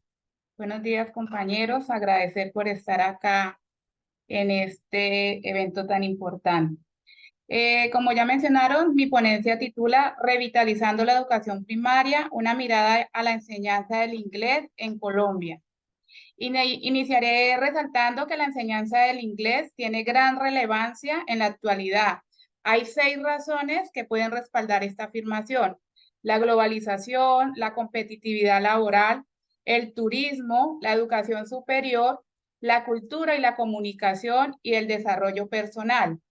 J: Buenos días, compañeros. Agradecer por estar acá en este evento tan importante. Como ya mencionaron, mi ponencia titula Revitalizando la educación primaria, una mirada a la enseñanza del inglés en Colombia. Iniciaré resaltando que la enseñanza del inglés tiene gran relevancia en la actualidad. Hay 6 razones que pueden respaldar esta afirmación: la globalización, la competitividad laboral, el turismo, la educación superior, la cultura y la comunicación y el desarrollo personal.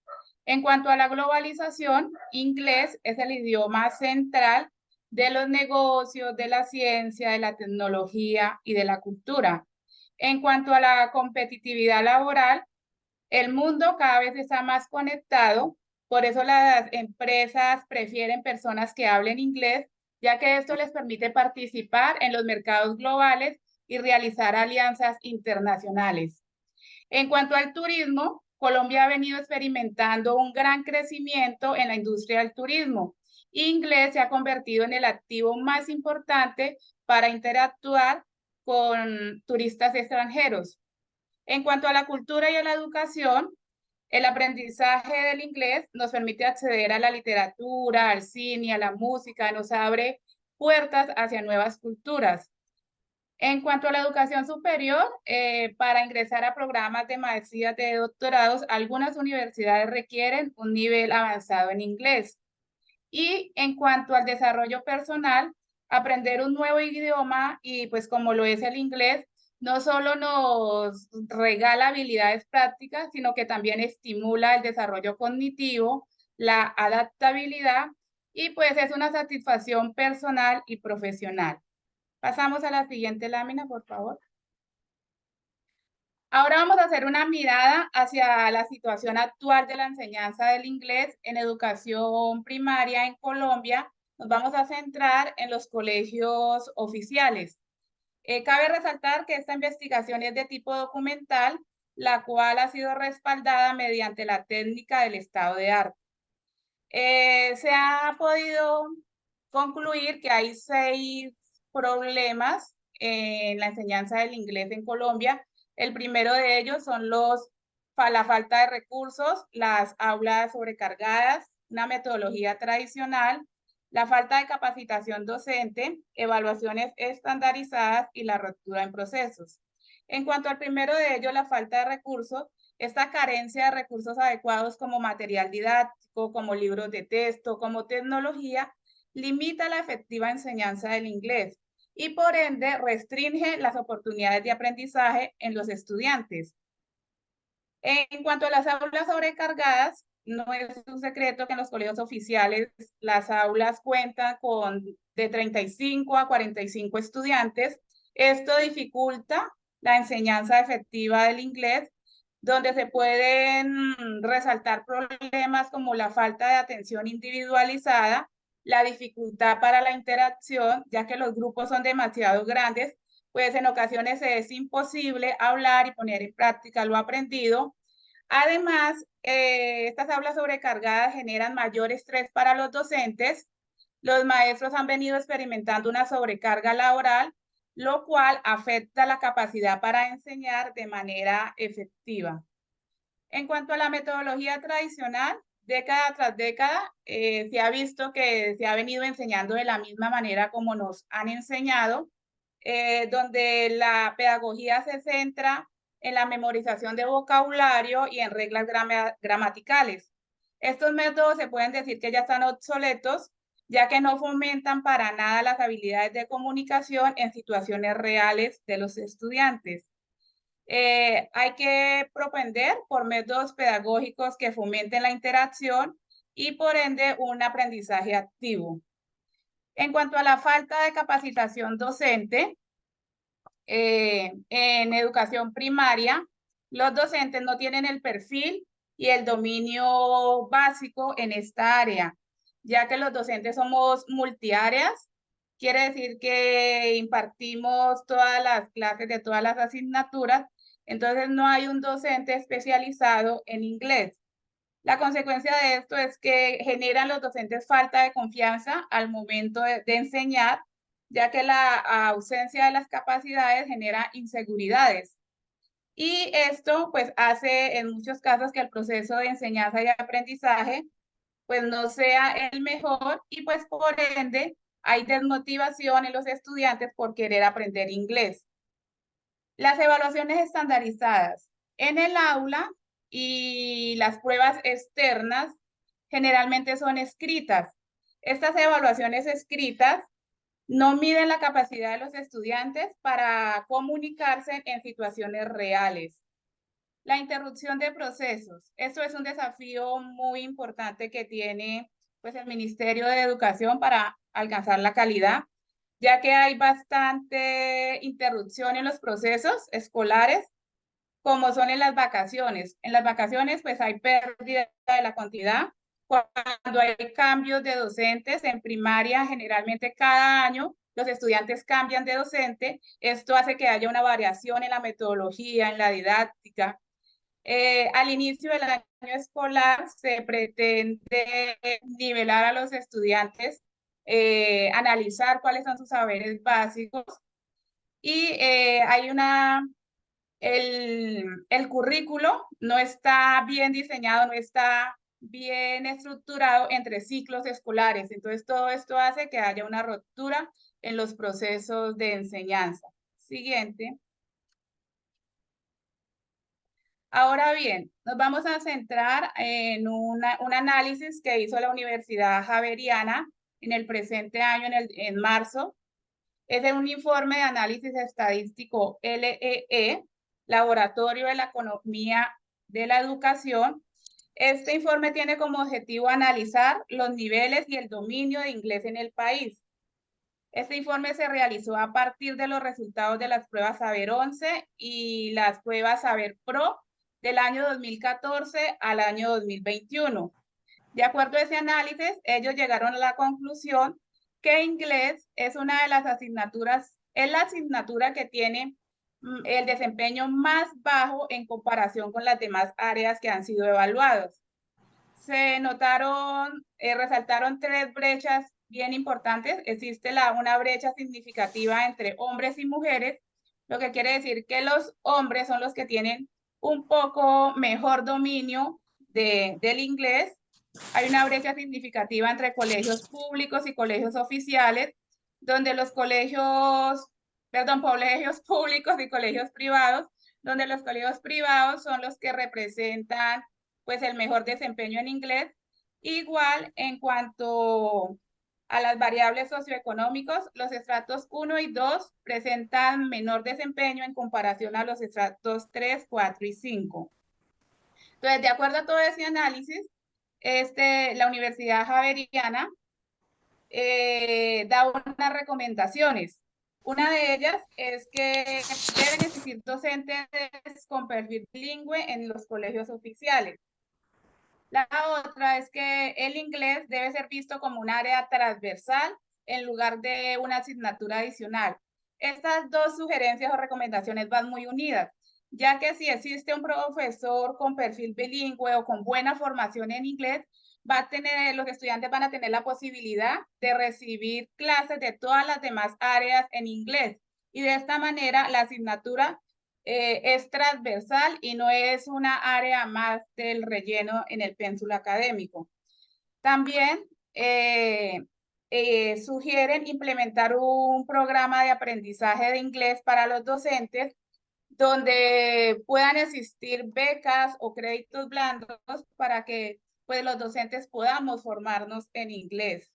J: En cuanto a la globalización, inglés es el idioma central de los negocios, de la ciencia, de la tecnología y de la cultura. En cuanto a la competitividad laboral, el mundo cada vez está más conectado, por eso las empresas prefieren personas que hablen inglés, ya que esto les permite participar en los mercados globales y realizar alianzas internacionales. En cuanto al turismo, Colombia ha venido experimentando un gran crecimiento en la industria del turismo. Inglés se ha convertido en el activo más importante para interactuar con turistas extranjeros. En cuanto a la cultura y a la educación, el aprendizaje del inglés nos permite acceder a la literatura, al cine, a la música, nos abre puertas hacia nuevas culturas. En cuanto a la educación superior, para ingresar a programas de maestría de doctorados, algunas universidades requieren un nivel avanzado en inglés. Y en cuanto al desarrollo personal, aprender un nuevo idioma y pues como lo es el inglés, no solo nos regala habilidades prácticas, sino que también estimula el desarrollo cognitivo, la adaptabilidad y pues es una satisfacción personal y profesional. Pasamos a la siguiente lámina, por favor. Ahora vamos a hacer una mirada hacia la situación actual de la enseñanza del inglés en educación primaria en Colombia. Nos vamos a centrar en los colegios oficiales. Cabe resaltar que esta investigación es de tipo documental, la cual ha sido respaldada mediante la técnica del estado de arte. Se ha podido concluir que hay 6 problemas en la enseñanza del inglés en Colombia. El primero de ellos son la falta de recursos, las aulas sobrecargadas, una metodología tradicional, la falta de capacitación docente, evaluaciones estandarizadas y la ruptura en procesos. En cuanto al primero de ellos, la falta de recursos, esta carencia de recursos adecuados como material didáctico, como libros de texto, como tecnología, limita la efectiva enseñanza del inglés y por ende restringe las oportunidades de aprendizaje en los estudiantes. En cuanto a las aulas sobrecargadas, no es un secreto que en los colegios oficiales las aulas cuentan con de 35 a 45 estudiantes. Esto dificulta la enseñanza efectiva del inglés, donde se pueden resaltar problemas como la falta de atención individualizada, la dificultad para la interacción, ya que los grupos son demasiado grandes, pues en ocasiones es imposible hablar y poner en práctica lo aprendido. Además, estas aulas sobrecargadas generan mayor estrés para los docentes. Los maestros han venido experimentando una sobrecarga laboral, lo cual afecta la capacidad para enseñar de manera efectiva. En cuanto a la metodología tradicional, década tras década, se ha visto que se ha venido enseñando de la misma manera como nos han enseñado, donde la pedagogía se centra en la memorización de vocabulario y en reglas gramaticales. Estos métodos se pueden decir que ya están obsoletos, ya que no fomentan para nada las habilidades de comunicación en situaciones reales de los estudiantes. Hay que propender por métodos pedagógicos que fomenten la interacción y por ende un aprendizaje activo. En cuanto a la falta de capacitación docente, en educación primaria, los docentes no tienen el perfil y el dominio básico en esta área, ya que los docentes somos multiáreas, quiere decir que impartimos todas las clases de todas las asignaturas, entonces no hay un docente especializado en inglés. La consecuencia de esto es que generan los docentes falta de confianza al momento de enseñar, ya que la ausencia de las capacidades genera inseguridades. Y esto pues hace en muchos casos que el proceso de enseñanza y aprendizaje pues no sea el mejor y pues por ende hay desmotivación en los estudiantes por querer aprender inglés. Las evaluaciones estandarizadas en el aula y las pruebas externas generalmente son escritas. Estas evaluaciones escritas no miden la capacidad de los estudiantes para comunicarse en situaciones reales. La interrupción de procesos. Esto es un desafío muy importante que tiene pues, el Ministerio de Educación para alcanzar la calidad, ya que hay bastante interrupción en los procesos escolares, como son en las vacaciones. En las vacaciones, pues hay pérdida de la continuidad. Cuando hay cambios de docentes en primaria, generalmente cada año los estudiantes cambian de docente. Esto hace que haya una variación en la metodología, en la didáctica. Al inicio del año escolar se pretende nivelar a los estudiantes, analizar cuáles son sus saberes básicos y el currículo no está bien diseñado, no está bien estructurado entre ciclos escolares. Entonces, todo esto hace que haya una ruptura en los procesos de enseñanza. Siguiente. Ahora bien, nos vamos a centrar en un análisis que hizo la Universidad Javeriana en el presente año, en marzo. Es un informe de análisis estadístico LEE, Laboratorio de la Economía de la Educación. Este informe tiene como objetivo analizar los niveles y el dominio de inglés en el país. Este informe se realizó a partir de los resultados de las pruebas Saber 11 y las pruebas Saber Pro del año 2014 al año 2021. De acuerdo a ese análisis, ellos llegaron a la conclusión que inglés es una de las asignaturas, es la asignatura que tiene el desempeño más bajo en comparación con las demás áreas que han sido evaluadas. Se notaron, resaltaron 3 brechas bien importantes. Existe una brecha significativa entre hombres y mujeres, lo que quiere decir que los hombres son los que tienen un poco mejor dominio del inglés. Hay una brecha significativa entre colegios públicos y colegios oficiales, donde colegios públicos y colegios privados, donde los colegios privados son los que representan pues el mejor desempeño en inglés. Igual en cuanto a las variables socioeconómicos, los estratos 1 y 2 presentan menor desempeño en comparación a los estratos 3, 4 y 5. Entonces, de acuerdo a todo ese análisis, la Universidad Javeriana da unas recomendaciones. Una de ellas es que deben existir docentes con perfil bilingüe en los colegios oficiales. La otra es que el inglés debe ser visto como un área transversal en lugar de una asignatura adicional. Estas 2 sugerencias o recomendaciones van muy unidas, ya que si existe un profesor con perfil bilingüe o con buena formación en inglés, los estudiantes van a tener la posibilidad de recibir clases de todas las demás áreas en inglés. Y de esta manera la asignatura es transversal y no es una área más del relleno en el pénsul académico. También sugieren implementar un programa de aprendizaje de inglés para los docentes donde puedan existir becas o créditos blandos para que pues, los docentes podamos formarnos en inglés.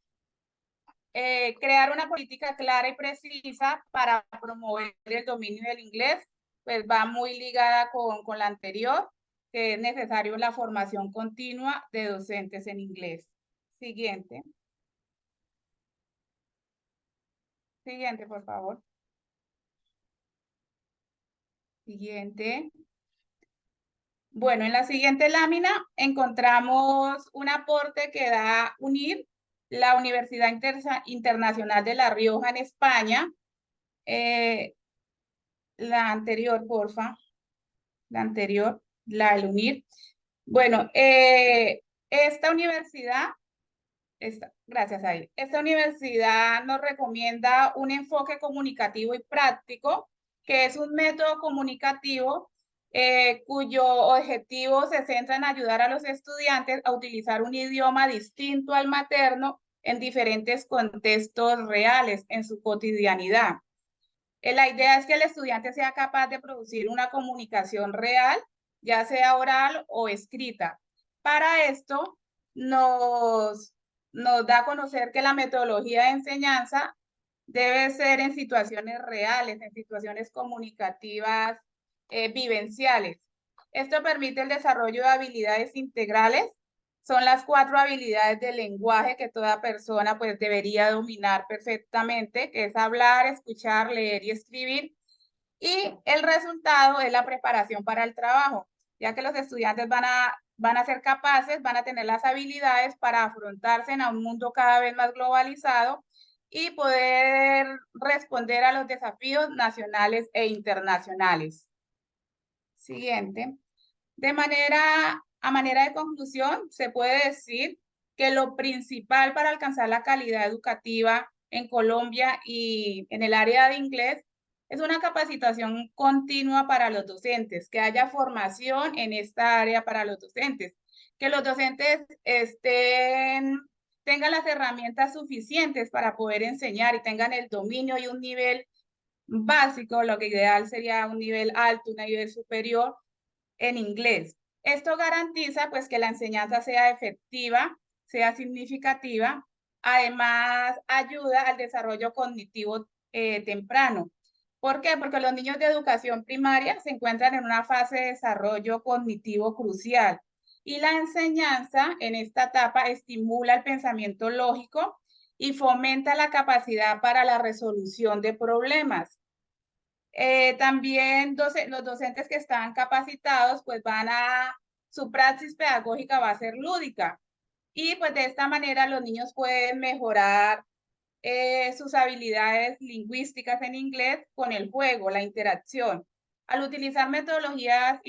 J: Crear una política clara y precisa para promover el dominio del inglés, pues va muy ligada con la anterior, que es necesario la formación continua de docentes en inglés. Siguiente. Siguiente, por favor. Siguiente. Bueno, en la siguiente lámina encontramos un aporte que da UNIR, la Universidad Internacional de La Rioja en España. La anterior, porfa. La anterior, la del UNIR. Bueno, esta universidad, gracias a él, esta universidad nos recomienda un enfoque comunicativo y práctico, que es un método comunicativo cuyo objetivo se centra en ayudar a los estudiantes a utilizar un idioma distinto al materno en diferentes contextos reales en su cotidianidad. La idea es que el estudiante sea capaz de producir una comunicación real, ya sea oral o escrita. Para esto, nos da a conocer que la metodología de enseñanza debe ser en situaciones reales, en situaciones comunicativas vivenciales. Esto permite el desarrollo de habilidades integrales. Son las 4 habilidades del lenguaje que toda persona pues debería dominar perfectamente, que es hablar, escuchar, leer y escribir. Y el resultado es la preparación para el trabajo, ya que los estudiantes van a ser capaces, van a tener las habilidades para afrontarse a un mundo cada vez más globalizado y poder responder a los desafíos nacionales e internacionales. Siguiente. A manera de conclusión, se puede decir que lo principal para alcanzar la calidad educativa en Colombia y en el área de inglés es una capacitación continua para los docentes, que haya formación en esta área para los docentes, que los docentes tengan las herramientas suficientes para poder enseñar y tengan el dominio y un nivel básico, lo que ideal sería un nivel alto, un nivel superior en inglés. Esto garantiza pues que la enseñanza sea efectiva, sea significativa, además ayuda al desarrollo cognitivo temprano. ¿Por qué? Porque los niños de educación primaria se encuentran en una fase de desarrollo cognitivo crucial y la enseñanza en esta etapa estimula el pensamiento lógico y fomenta la capacidad para la resolución de problemas. También los docentes que están capacitados, pues su praxis pedagógica va a ser lúdica. Y pues de esta manera los niños pueden mejorar sus habilidades lingüísticas en inglés con el juego, la interacción. Al utilizar metodologías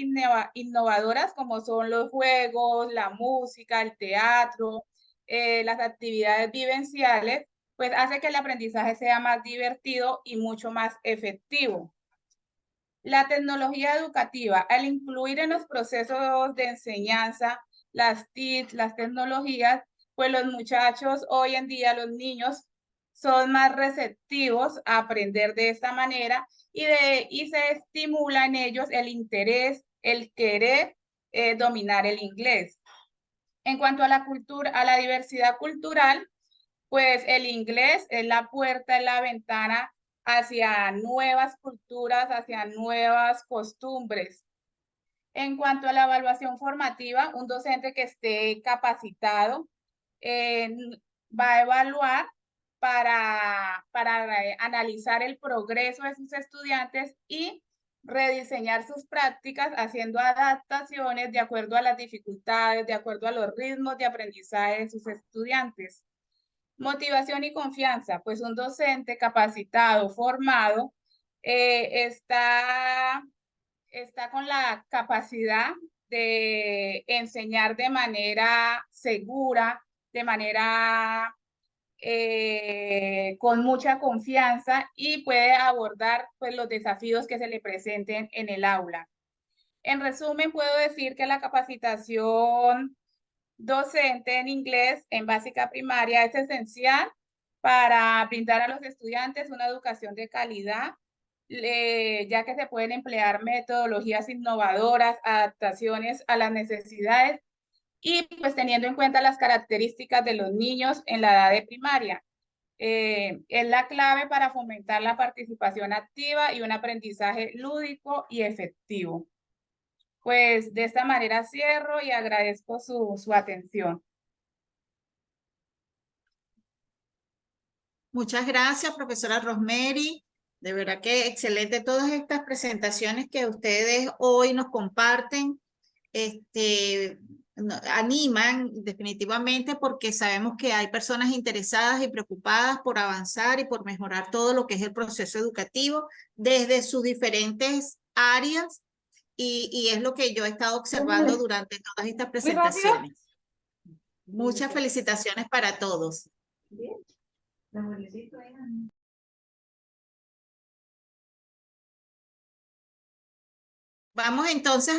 J: innovadoras como son los juegos, la música, el teatro, las actividades vivenciales, pues hace que el aprendizaje sea más divertido y mucho más efectivo. La tecnología educativa, al incluir en los procesos de enseñanza las TIC, las tecnologías, pues los muchachos hoy en día, los niños, son más receptivos a aprender de esta manera y se estimula en ellos el interés, el querer dominar el inglés. En cuanto a la diversidad cultural, pues el inglés es la puerta, es la ventana hacia nuevas culturas, hacia nuevas costumbres. En cuanto a la evaluación formativa, un docente que esté capacitado va a evaluar para analizar el progreso de sus estudiantes y rediseñar sus prácticas haciendo adaptaciones de acuerdo a las dificultades, de acuerdo a los ritmos de aprendizaje de sus estudiantes. Motivación y confianza, pues un docente capacitado, formado, está con la capacidad de enseñar de manera segura, de manera con mucha confianza y puede abordar pues, los desafíos que se le presenten en el aula. En resumen, puedo decir que la capacitación docente en inglés en básica primaria es esencial para brindar a los estudiantes una educación de calidad, ya que se pueden emplear metodologías innovadoras, adaptaciones a las necesidades y pues teniendo en cuenta las características de los niños en la edad de primaria. Es la clave para fomentar la participación activa y un aprendizaje lúdico y efectivo. Pues de esta manera cierro y agradezco su atención.
A: Muchas gracias, profesora Rosemary. De verdad que excelente todas estas presentaciones que ustedes hoy nos comparten. Animan definitivamente porque sabemos que hay personas interesadas y preocupadas por avanzar y por mejorar todo lo que es el proceso educativo desde sus diferentes áreas y es lo que yo he estado observando durante todas estas presentaciones. Muchas felicitaciones para todos. Vamos entonces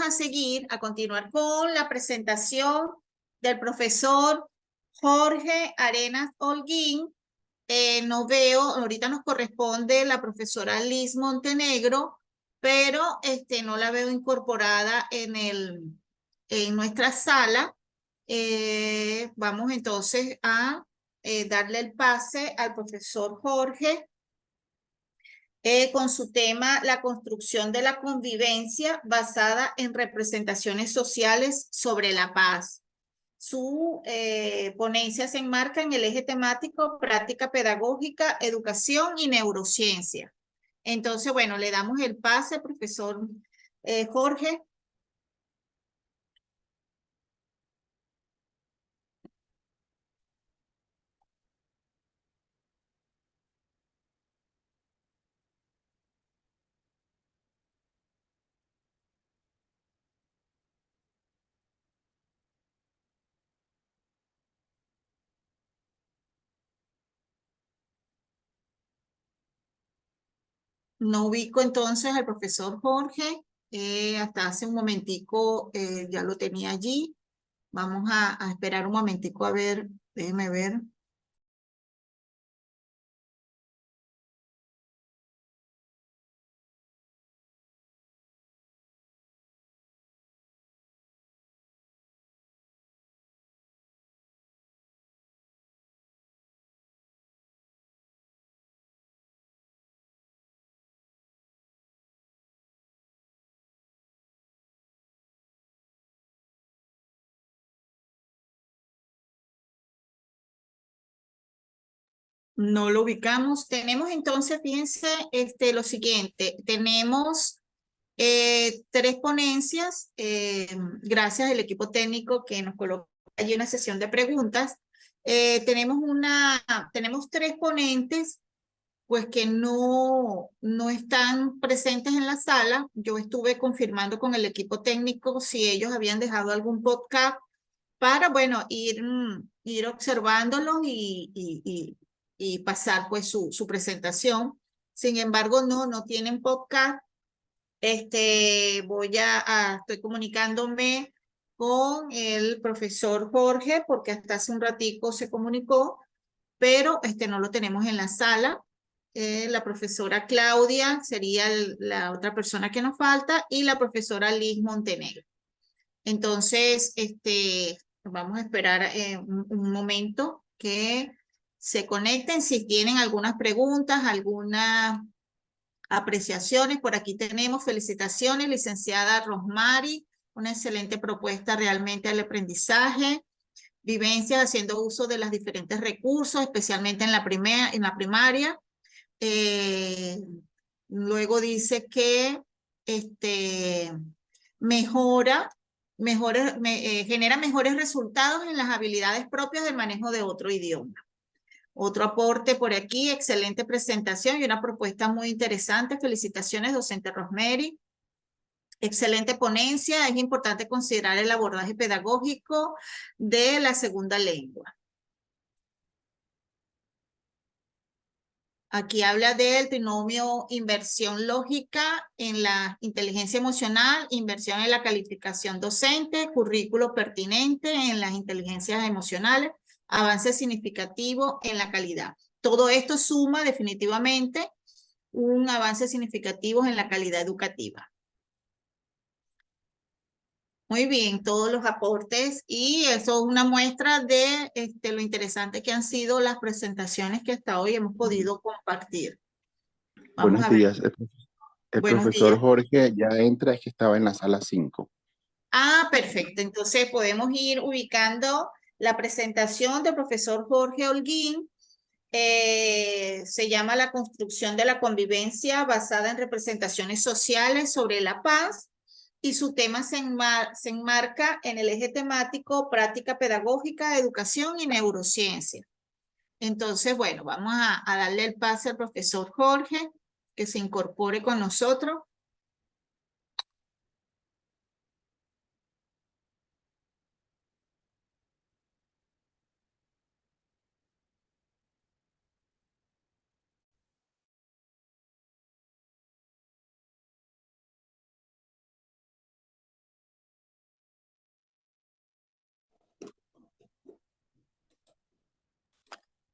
A: a continuar con la presentación del profesor Jorge Arenas Holguín. No veo, ahorita nos corresponde la profesora Liz Montenegro, pero no la veo incorporada en nuestra sala. Vamos entonces a darle el pase al profesor Jorge. con su tema La construcción de la convivencia basada en representaciones sociales sobre la paz. Su ponencia se enmarca en el eje temático práctica pedagógica, educación y neurociencia. Entonces, bueno, le damos el pase, profesor Jorge. No ubico entonces al profesor Jorge. Hasta hace un momentico ya lo tenía allí. Vamos a esperar un momentico a ver, déjeme ver. No lo ubicamos. Tenemos entonces, fíjense, lo siguiente. Tenemos 3 ponencias, gracias al equipo técnico que nos colocó allí una sesión de preguntas. Tenemos 3 ponentes, pues que no están presentes en la sala. Yo estuve confirmando con el equipo técnico si ellos habían dejado algún podcast para, bueno, ir observándolos y pasar pues su presentación. Sin embargo, no tienen podcast. Estoy comunicándome con el profesor Jorge porque hasta hace un ratico se comunicó, pero no lo tenemos en la sala. La profesora Claudia sería la otra persona que nos falta y la profesora Liz Montenegro. Entonces, vamos a esperar un momento que se conecten. Si tienen algunas preguntas, algunas apreciaciones, por aquí tenemos felicitaciones, licenciada Rosmary, una excelente propuesta realmente al aprendizaje, vivencias haciendo uso de los diferentes recursos, especialmente en la primaria. Luego dice que genera mejores resultados en las habilidades propias del manejo de otro idioma. Otro aporte por aquí, excelente presentación y una propuesta muy interesante. Felicitaciones, docente Rosemary. Excelente ponencia. Es importante considerar el abordaje pedagógico de la segunda lengua. Aquí habla del trinomio inversión lógica en la inteligencia emocional, inversión en la calificación docente, currículo pertinente en las inteligencias emocionales, avance significativo en la calidad. Todo esto suma definitivamente un avance significativo en la calidad educativa. Muy bien, todos los aportes y eso es una muestra de lo interesante que han sido las presentaciones que hasta hoy hemos podido compartir. Vamos a ver.
K: Buenos días. El
A: Buenos
K: profesor
A: días.
K: Jorge ya entra, es que estaba en la sala 5.
A: Ah, perfecto. Entonces podemos ir ubicando la presentación del profesor Jorge Holguín. Se llama La construcción de la convivencia basada en representaciones sociales sobre la paz y su tema se enmarca en el eje temático práctica pedagógica, educación y neurociencia. Entonces, bueno, vamos a darle el pase al profesor Jorge que se incorpore con nosotros.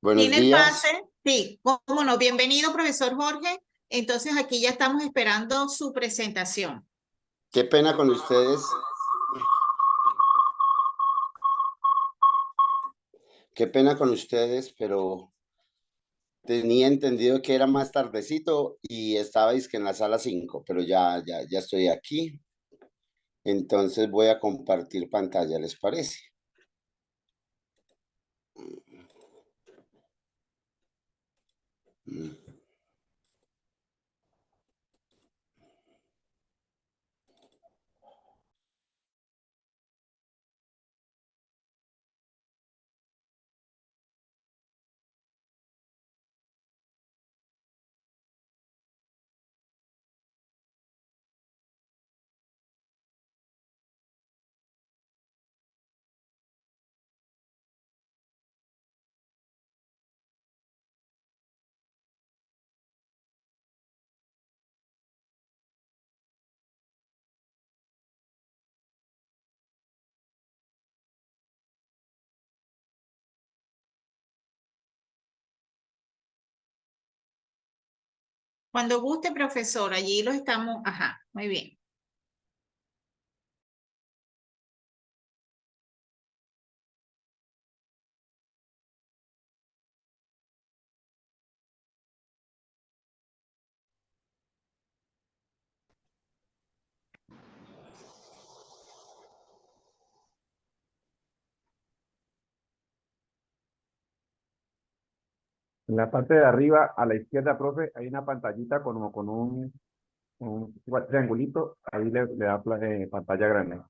L: Buenos
A: ¿Tiene el
L: días.
A: pase? Sí, cómo no. Bienvenido, profesor Jorge. Entonces, aquí ya estamos esperando su presentación.
L: Qué pena con ustedes. Qué pena con ustedes, pero tenía entendido que era más tardecito y estabais que en la sala 5, pero ya estoy aquí. Entonces voy a compartir pantalla, ¿les parece?
A: Cuando guste, profesor, allí los estamos. Ajá, muy bien.
I: En la parte de arriba, a la izquierda, profe, hay una pantallita con un triangulito. Ahí le da pantalla grande.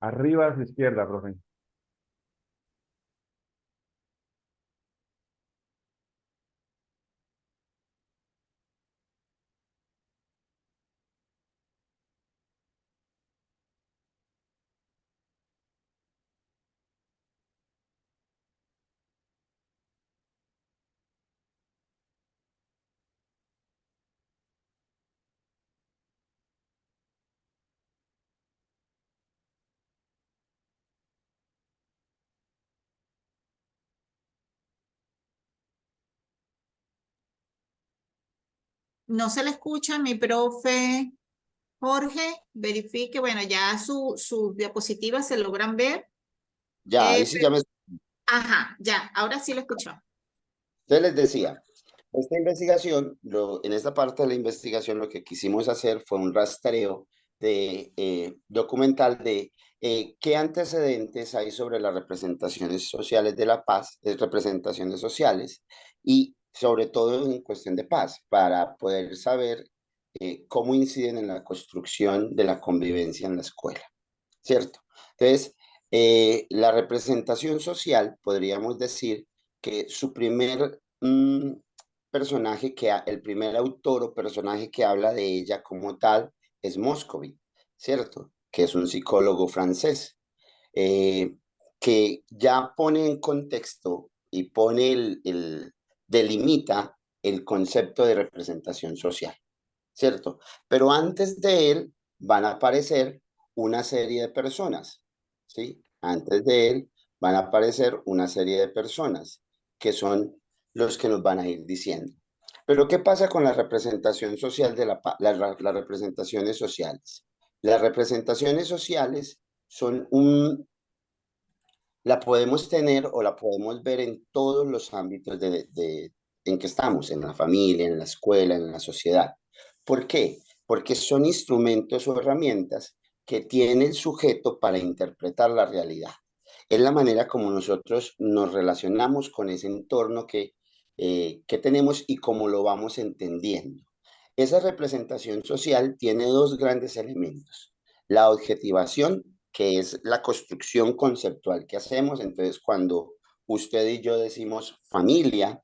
I: Arriba a su izquierda, profe.
A: No se le escucha, mi profe Jorge. Verifique, bueno, ya sus diapositivas se logran ver.
L: Ya, ahí sí ya me...
A: Ajá, ya, ahora sí lo escuchó.
L: Entonces les decía, esta investigación, en esta parte de la investigación lo que quisimos hacer fue un rastreo documental de qué antecedentes hay sobre las representaciones sociales de la paz, representaciones sociales, y sobre todo en cuestión de paz, para poder saber cómo inciden en la construcción de la convivencia en la escuela, ¿cierto? Entonces, la representación social, podríamos decir que su primer personaje, el primer autor o personaje que habla de ella como tal es Moscovy, ¿cierto? Que es un psicólogo francés, que ya pone en contexto y delimita el concepto de representación social, ¿cierto? Pero antes de él van a aparecer una serie de personas, ¿sí? Antes de él van a aparecer una serie de personas que son los que nos van a ir diciendo. Pero ¿qué pasa con la representación social de las representaciones sociales? Las representaciones sociales son la podemos tener o la podemos ver en todos los ámbitos en que estamos, en la familia, en la escuela, en la sociedad. ¿Por qué? Porque son instrumentos o herramientas que tiene el sujeto para interpretar la realidad. Es la manera como nosotros nos relacionamos con ese entorno que tenemos y cómo lo vamos entendiendo. Esa representación social tiene dos grandes elementos: la objetivación, que es la construcción conceptual que hacemos. Entonces, cuando usted y yo decimos familia,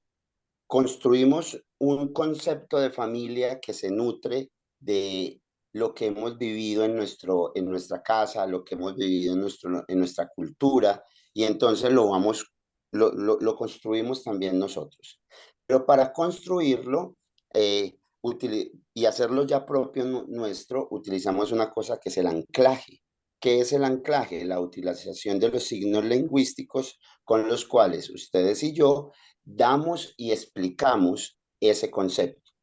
L: construimos un concepto de familia que se nutre de lo que hemos vivido en nuestra casa, lo que hemos vivido en nuestra cultura, y entonces lo construimos también nosotros. Pero para construirlo y hacerlo ya propio nuestro, utilizamos una cosa que es el anclaje. ¿Qué es el anclaje? La utilización de los signos lingüísticos con los cuales ustedes y yo damos y explicamos ese concepto.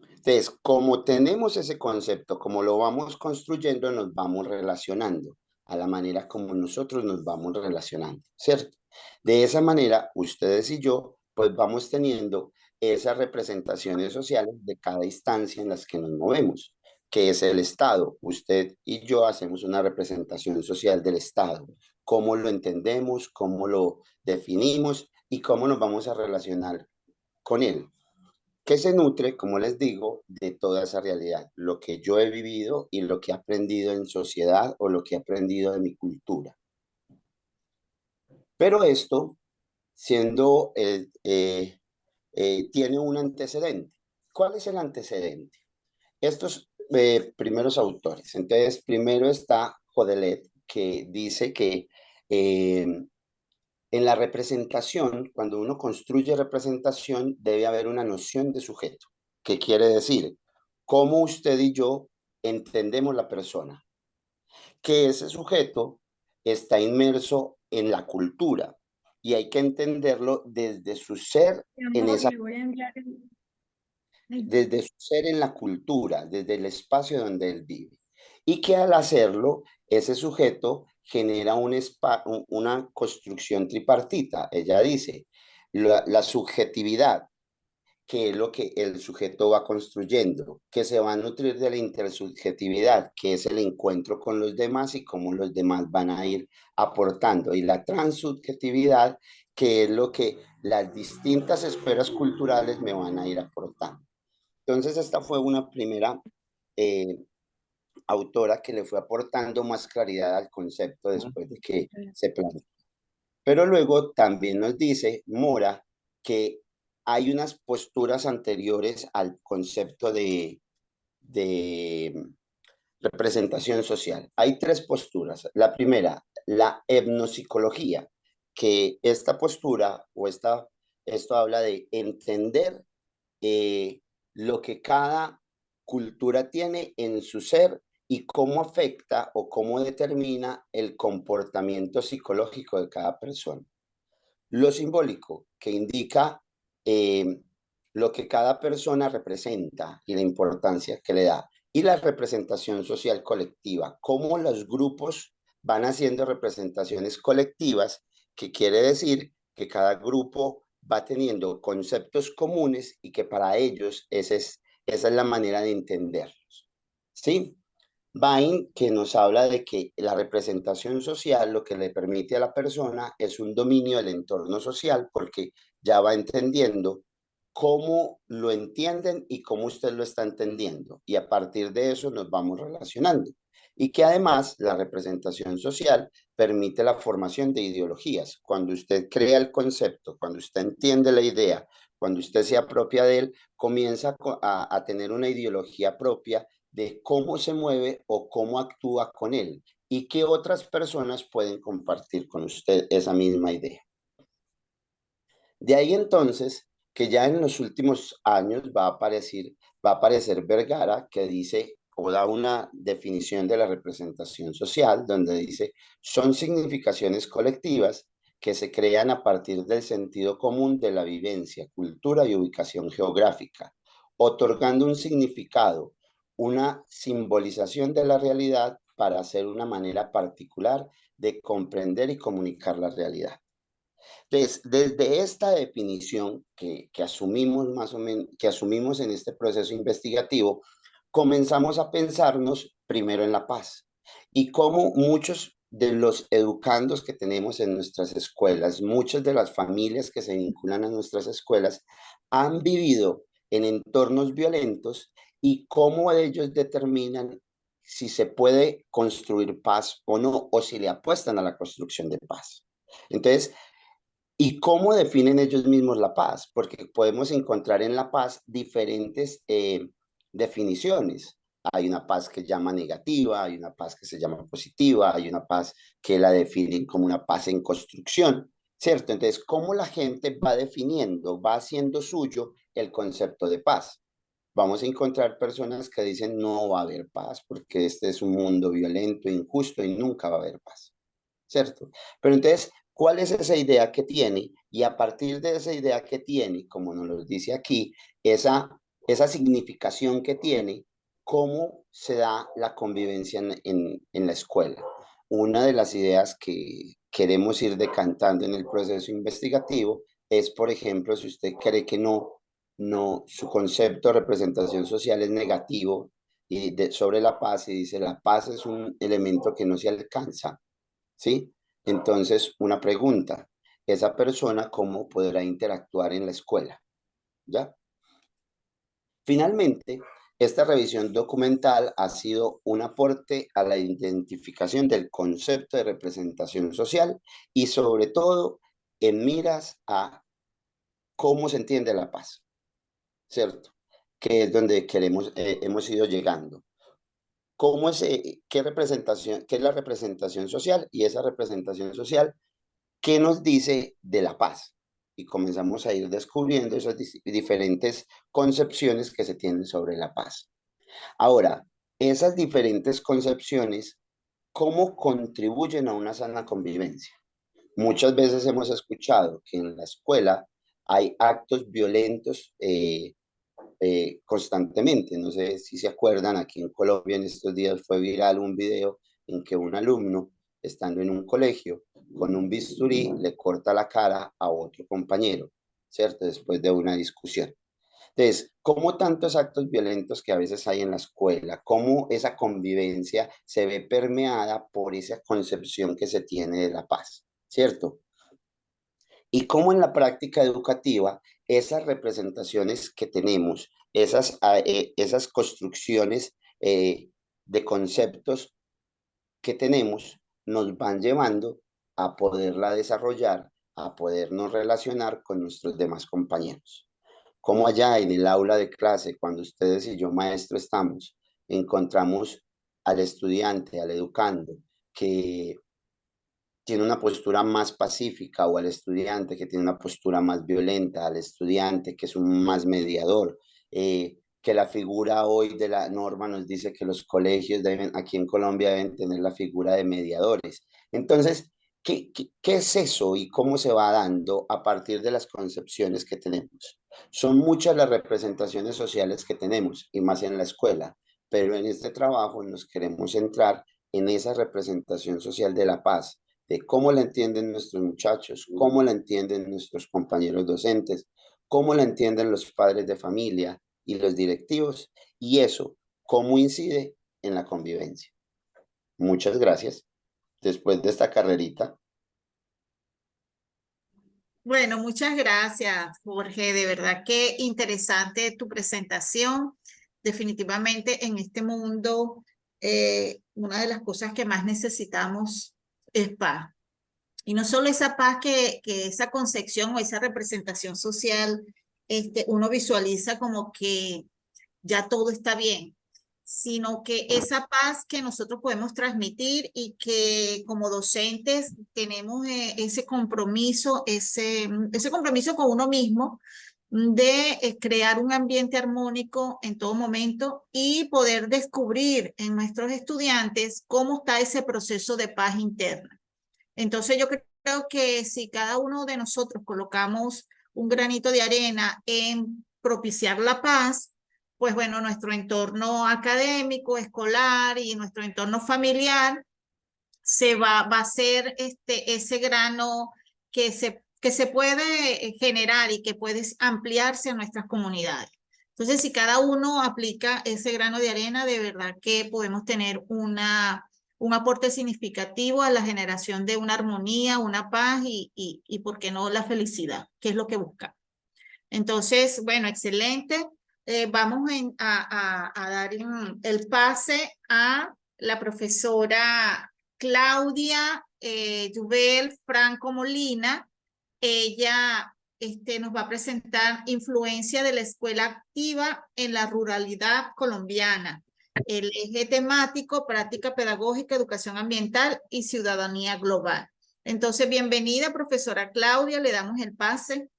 L: Entonces, como tenemos ese concepto, como lo vamos construyendo, nos vamos relacionando a la manera como nosotros nos vamos relacionando, ¿cierto? De esa manera, ustedes y yo, pues vamos teniendo esas representaciones sociales de cada instancia en las que nos movemos, que es el Estado. Usted y yo hacemos una representación social del Estado, cómo lo entendemos, cómo lo definimos y cómo nos vamos a relacionar con él, que se nutre, como les digo, de toda esa realidad, lo que yo he vivido y lo que he aprendido en sociedad o lo que he aprendido de mi cultura. Pero esto, siendo, tiene un antecedente. ¿Cuál es el antecedente? Estos primeros autores. Entonces, primero está Jodelet, que dice que en la representación, cuando uno construye representación, debe haber una noción de sujeto. ¿Qué quiere decir? Cómo usted y yo entendemos la persona. Que ese sujeto está inmerso en la cultura y hay que entenderlo desde su ser en esa, desde su ser en la cultura, desde el espacio donde él vive. Y que al hacerlo, ese sujeto genera una construcción tripartita. Ella dice, la subjetividad, que es lo que el sujeto va construyendo, que se va a nutrir de la intersubjetividad, que es el encuentro con los demás y cómo los demás van a ir aportando, y la transsubjetividad, que es lo que las distintas esferas culturales me van a ir aportando. Entonces, esta fue una primera autora que le fue aportando más claridad al concepto después de que se planteó. Pero luego también nos dice Mora que hay unas posturas anteriores al concepto de representación social. Hay tres posturas. La primera, la etnopsicología, que esta postura o esto habla de entender lo que cada cultura tiene en su ser y cómo afecta o cómo determina el comportamiento psicológico de cada persona. Lo simbólico, que indica lo que cada persona representa y la importancia que le da. Y la representación social colectiva, cómo los grupos van haciendo representaciones colectivas, que quiere decir que cada grupo va teniendo conceptos comunes y que para ellos esa es la manera de entenderlos. ¿Sí? Bain, que nos habla de que la representación social lo que le permite a la persona es un dominio del entorno social, porque ya va entendiendo cómo lo entienden y cómo usted lo está entendiendo. Y a partir de eso nos vamos relacionando. Y que además la representación social permite la formación de ideologías. Cuando usted crea el concepto, cuando usted entiende la idea, cuando usted se apropia de él, comienza a tener una ideología propia de cómo se mueve o cómo actúa con él y qué otras personas pueden compartir con usted esa misma idea. De ahí entonces que ya en los últimos años va a aparecer Vergara, que dice o da una definición de la representación social, donde dice, son significaciones colectivas que se crean a partir del sentido común de la vivencia, cultura y ubicación geográfica, otorgando un significado, una simbolización de la realidad para hacer una manera particular de comprender y comunicar la realidad. Entonces, desde esta definición que asumimos más o menos, que asumimos en este proceso investigativo, comenzamos a pensarnos primero en la paz y cómo muchos de los educandos que tenemos en nuestras escuelas, muchas de las familias que se vinculan a nuestras escuelas han vivido en entornos violentos y cómo ellos determinan si se puede construir paz o no, o si le apuestan a la construcción de paz. Entonces, ¿y cómo definen ellos mismos la paz? Porque podemos encontrar en la paz diferentes definiciones. Hay una paz que llama negativa, hay una paz que se llama positiva, hay una paz que la definen como una paz en construcción, ¿cierto? Entonces, ¿cómo la gente va definiendo, va haciendo suyo el concepto de paz? vamos a encontrar personas que dicen no va a haber paz porque este es un mundo violento, injusto y nunca va a haber paz, ¿cierto? Pero entonces, ¿cuál es esa idea que tiene? Y a partir de esa idea que tiene, como nos lo dice aquí, esa significación que tiene, ¿cómo se da la convivencia en la escuela? Una de las ideas que queremos ir decantando en el proceso investigativo es, por ejemplo, si usted cree que su concepto de representación social es negativo y sobre la paz, y dice la paz es un elemento que no se alcanza, ¿sí? Entonces, una pregunta, ¿esa persona cómo podrá interactuar en la escuela? ¿Ya? Finalmente, esta revisión documental ha sido un aporte a la identificación del concepto de representación social y sobre todo en miras a cómo se entiende la paz, ¿cierto? Que es donde hemos ido llegando. ¿Qué es la representación social? Y esa representación social, ¿qué nos dice de la paz? Y comenzamos a ir descubriendo esas diferentes concepciones que se tienen sobre la paz. Ahora, esas diferentes concepciones, ¿cómo contribuyen a una sana convivencia? Muchas veces hemos escuchado que en la escuela hay actos violentos constantemente. No sé si se acuerdan, aquí en Colombia en estos días fue viral un video en que un alumno, estando en un colegio, con un bisturí le corta la cara a otro compañero, ¿cierto? Después de una discusión. Entonces, ¿cómo tantos actos violentos que a veces hay en la escuela, cómo esa convivencia se ve permeada por esa concepción que se tiene de la paz, ¿cierto? Y cómo en la práctica educativa esas representaciones que tenemos, esas construcciones de conceptos que tenemos, nos van llevando a poderla desarrollar, a podernos relacionar con nuestros demás compañeros. Como allá en el aula de clase, cuando ustedes y yo, maestro, estamos, encontramos al estudiante, al educando, que tiene una postura más pacífica, o al estudiante que tiene una postura más violenta, al estudiante que es un más mediador, que la figura hoy de la norma nos dice que los colegios aquí en Colombia deben tener la figura de mediadores. Entonces, ¿qué es eso y cómo se va dando a partir de las concepciones que tenemos? Son muchas las representaciones sociales que tenemos, y más en la escuela, pero en este trabajo nos queremos centrar en esa representación social de la paz, de cómo la entienden nuestros muchachos, cómo la entienden nuestros compañeros docentes, cómo la entienden los padres de familia y los directivos, y eso, cómo incide en la convivencia. Muchas gracias. Después de esta carrerita.
A: Bueno, muchas gracias, Jorge. De verdad que interesante tu presentación. Definitivamente en este mundo, una de las cosas que más necesitamos es paz. Y no solo esa paz que esa concepción o esa representación social, uno visualiza como que ya todo está bien, sino que esa paz que nosotros podemos transmitir y que como docentes tenemos ese compromiso con uno mismo de crear un ambiente armónico en todo momento y poder descubrir en nuestros estudiantes cómo está ese proceso de paz interna. Entonces yo creo que si cada uno de nosotros colocamos un granito de arena en propiciar la paz, pues bueno, nuestro entorno académico, escolar y nuestro entorno familiar va a ser ese grano que se puede generar y que puede ampliarse a nuestras comunidades. Entonces, si cada uno aplica ese grano de arena, de verdad que podemos tener un aporte significativo a la generación de una armonía, una paz y ¿por qué no, la felicidad? Que es lo que busca. Entonces, bueno, excelente. Vamos a dar el pase a la profesora Claudia Yubel Franco Molina. Ella nos va a presentar influencia de la escuela activa en la ruralidad colombiana, el eje temático, práctica pedagógica, educación ambiental y ciudadanía global. Entonces, bienvenida, profesora Claudia, le damos el pase.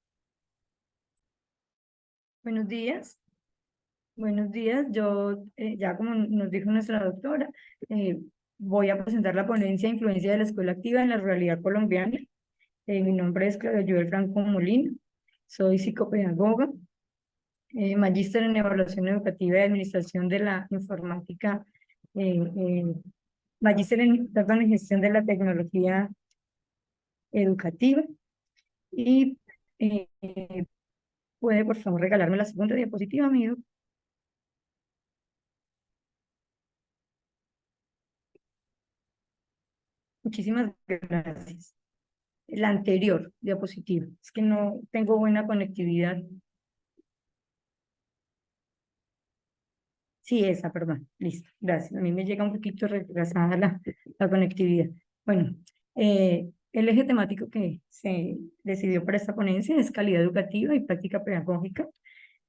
M: Buenos días. Buenos días, yo ya como nos dijo nuestra doctora, voy a presentar la ponencia de influencia de la escuela activa en la ruralidad colombiana. Mi nombre es Claudia Joel Franco Molina, soy psicopedagoga, magíster en evaluación educativa y administración de la informática, magíster en gestión de la tecnología educativa y puede por favor regalarme la segunda diapositiva, amigo. Muchísimas gracias. La anterior diapositiva. Es que no tengo buena conectividad. Sí, esa, perdón. Listo, gracias. A mí me llega un poquito retrasada la conectividad. Bueno, el eje temático que se decidió para esta ponencia es calidad educativa y práctica pedagógica.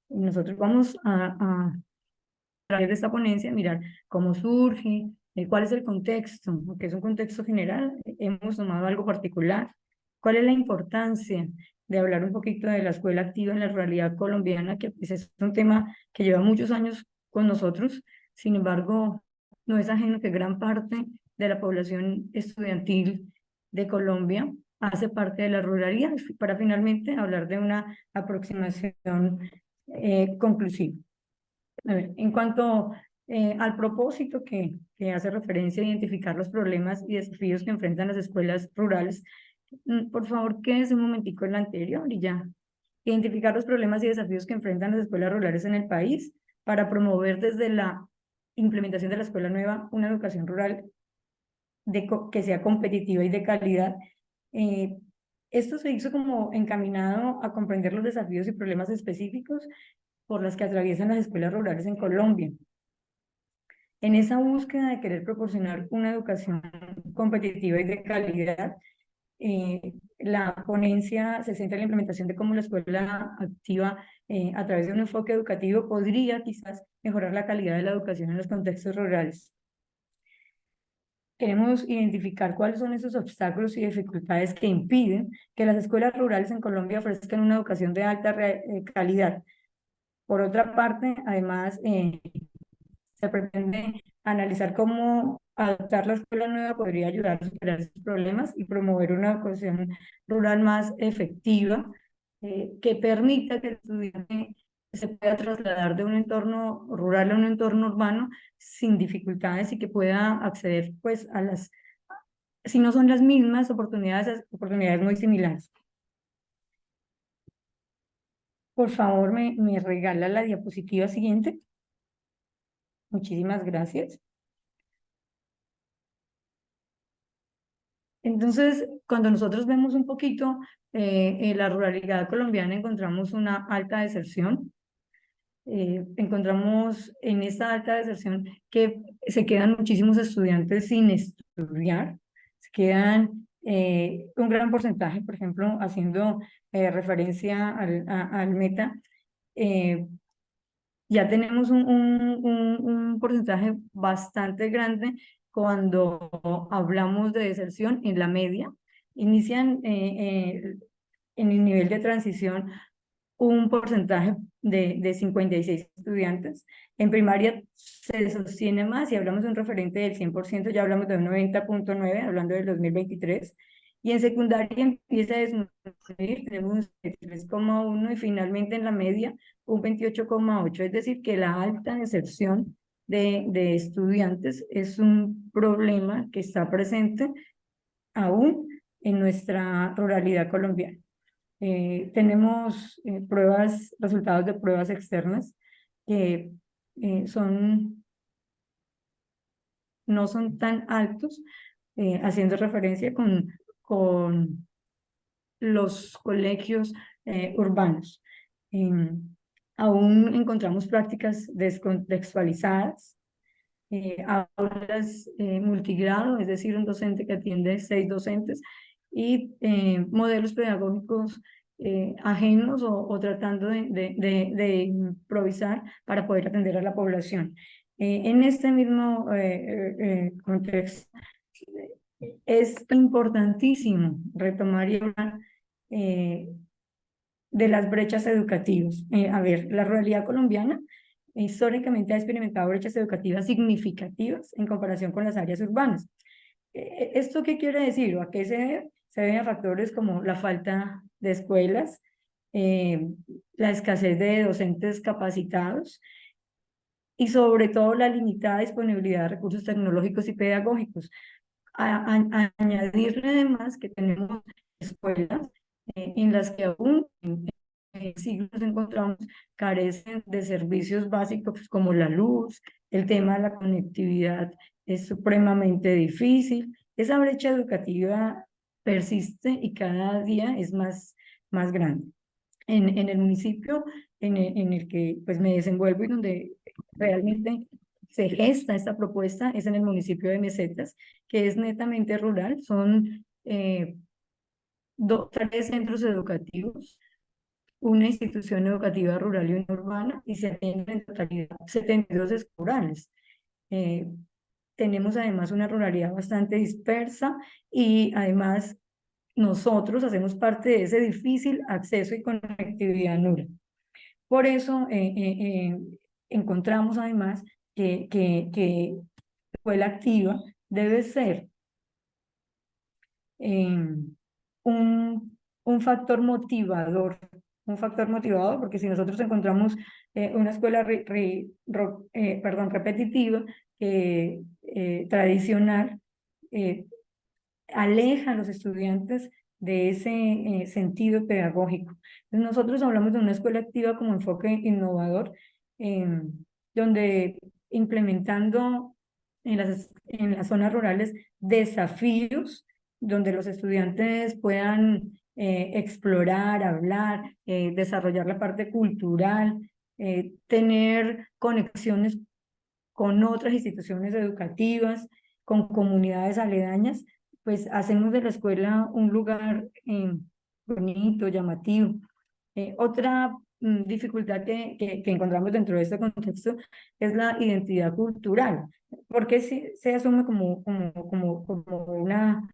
M: Nosotros vamos a través de esta ponencia mirar cómo surge, cuál es el contexto, que es un contexto general, hemos tomado algo particular, cuál es la importancia de hablar un poquito de la escuela activa en la ruralidad colombiana, que pues, es un tema que lleva muchos años con nosotros, sin embargo, no es ajeno que gran parte de la población estudiantil de Colombia hace parte de la ruralidad, para finalmente hablar de una aproximación conclusiva. A ver, en cuanto al propósito que hace referencia a identificar los problemas y desafíos que enfrentan las escuelas rurales, por favor, quédese un momentico en la anterior y ya. Identificar los problemas y desafíos que enfrentan las escuelas rurales en el país para promover desde la implementación de la escuela nueva una educación rural que sea competitiva y de calidad. Esto se hizo como encaminado a comprender los desafíos y problemas específicos por las que atraviesan las escuelas rurales en Colombia. En esa búsqueda de querer proporcionar una educación competitiva y de calidad, la ponencia se centra en la implementación de cómo la escuela activa, a través de un enfoque educativo, podría quizás mejorar la calidad de la educación en los contextos rurales. Queremos identificar cuáles son esos obstáculos y dificultades que impiden que las escuelas rurales en Colombia ofrezcan una educación de alta calidad. Por otra parte, además, se pretende analizar cómo adaptar la escuela nueva podría ayudar a superar estos problemas y promover una educación rural más efectiva, que permita que el estudiante se pueda trasladar de un entorno rural a un entorno urbano sin dificultades y que pueda acceder pues a las, si no son las mismas oportunidades muy similares. Por favor, me regala la diapositiva siguiente. Muchísimas gracias. Entonces, cuando nosotros vemos un poquito en la ruralidad colombiana, encontramos una alta deserción. Encontramos en esta alta deserción que se quedan muchísimos estudiantes sin estudiar. Se quedan un gran porcentaje, por ejemplo, haciendo referencia al META, ya tenemos un porcentaje bastante grande cuando hablamos de deserción en la media. Inician en el nivel de transición un porcentaje de 56 estudiantes. En primaria se sostiene más, y hablamos de un referente del 100%, ya hablamos de un 90.9, hablando del 2023. Y en secundaria empieza a disminuir, tenemos un 3,1 y finalmente en la media un 28,8. Es decir, que la alta deserción de estudiantes es un problema que está presente aún en nuestra ruralidad colombiana. Tenemos resultados de pruebas externas que no son tan altos, haciendo referencia con los colegios urbanos. Aún encontramos prácticas descontextualizadas, aulas multigrado, es decir, un docente que atiende 6 docentes, y modelos pedagógicos ajenos o tratando de improvisar para poder atender a la población. En este mismo contexto, es importantísimo retomar y hablar de las brechas educativas. A ver, la ruralidad colombiana históricamente ha experimentado brechas educativas significativas en comparación con las áreas urbanas. ¿Esto qué quiere decir o a qué se debe? Se deben a factores como la falta de escuelas, la escasez de docentes capacitados y sobre todo la limitada disponibilidad de recursos tecnológicos y pedagógicos. Añadirle además que tenemos escuelas en las que aún en siglos encontramos carecen de servicios básicos como la luz, el tema de la conectividad es supremamente difícil. Esa brecha educativa persiste y cada día es más grande. En el municipio en el que pues, me desenvuelvo y donde realmente se gesta esta propuesta es en el municipio de Mesetas, que es netamente rural. Son 3 centros educativos, una institución educativa rural y una urbana, y se atienden en totalidad 72 escolares. Tenemos además una ruralidad bastante dispersa y además nosotros hacemos parte de ese difícil acceso y conectividad nula. Por eso encontramos además que la escuela activa debe ser un factor motivador, porque si nosotros encontramos una escuela repetitiva, tradicional, aleja a los estudiantes de ese sentido pedagógico. Entonces nosotros hablamos de una escuela activa como enfoque innovador, donde implementando en las zonas rurales desafíos donde los estudiantes puedan explorar, hablar, desarrollar la parte cultural, tener conexiones con otras instituciones educativas, con comunidades aledañas, pues hacemos de la escuela un lugar bonito, llamativo. Otra dificultad que encontramos dentro de este contexto es la identidad cultural. ¿Por qué se asume como una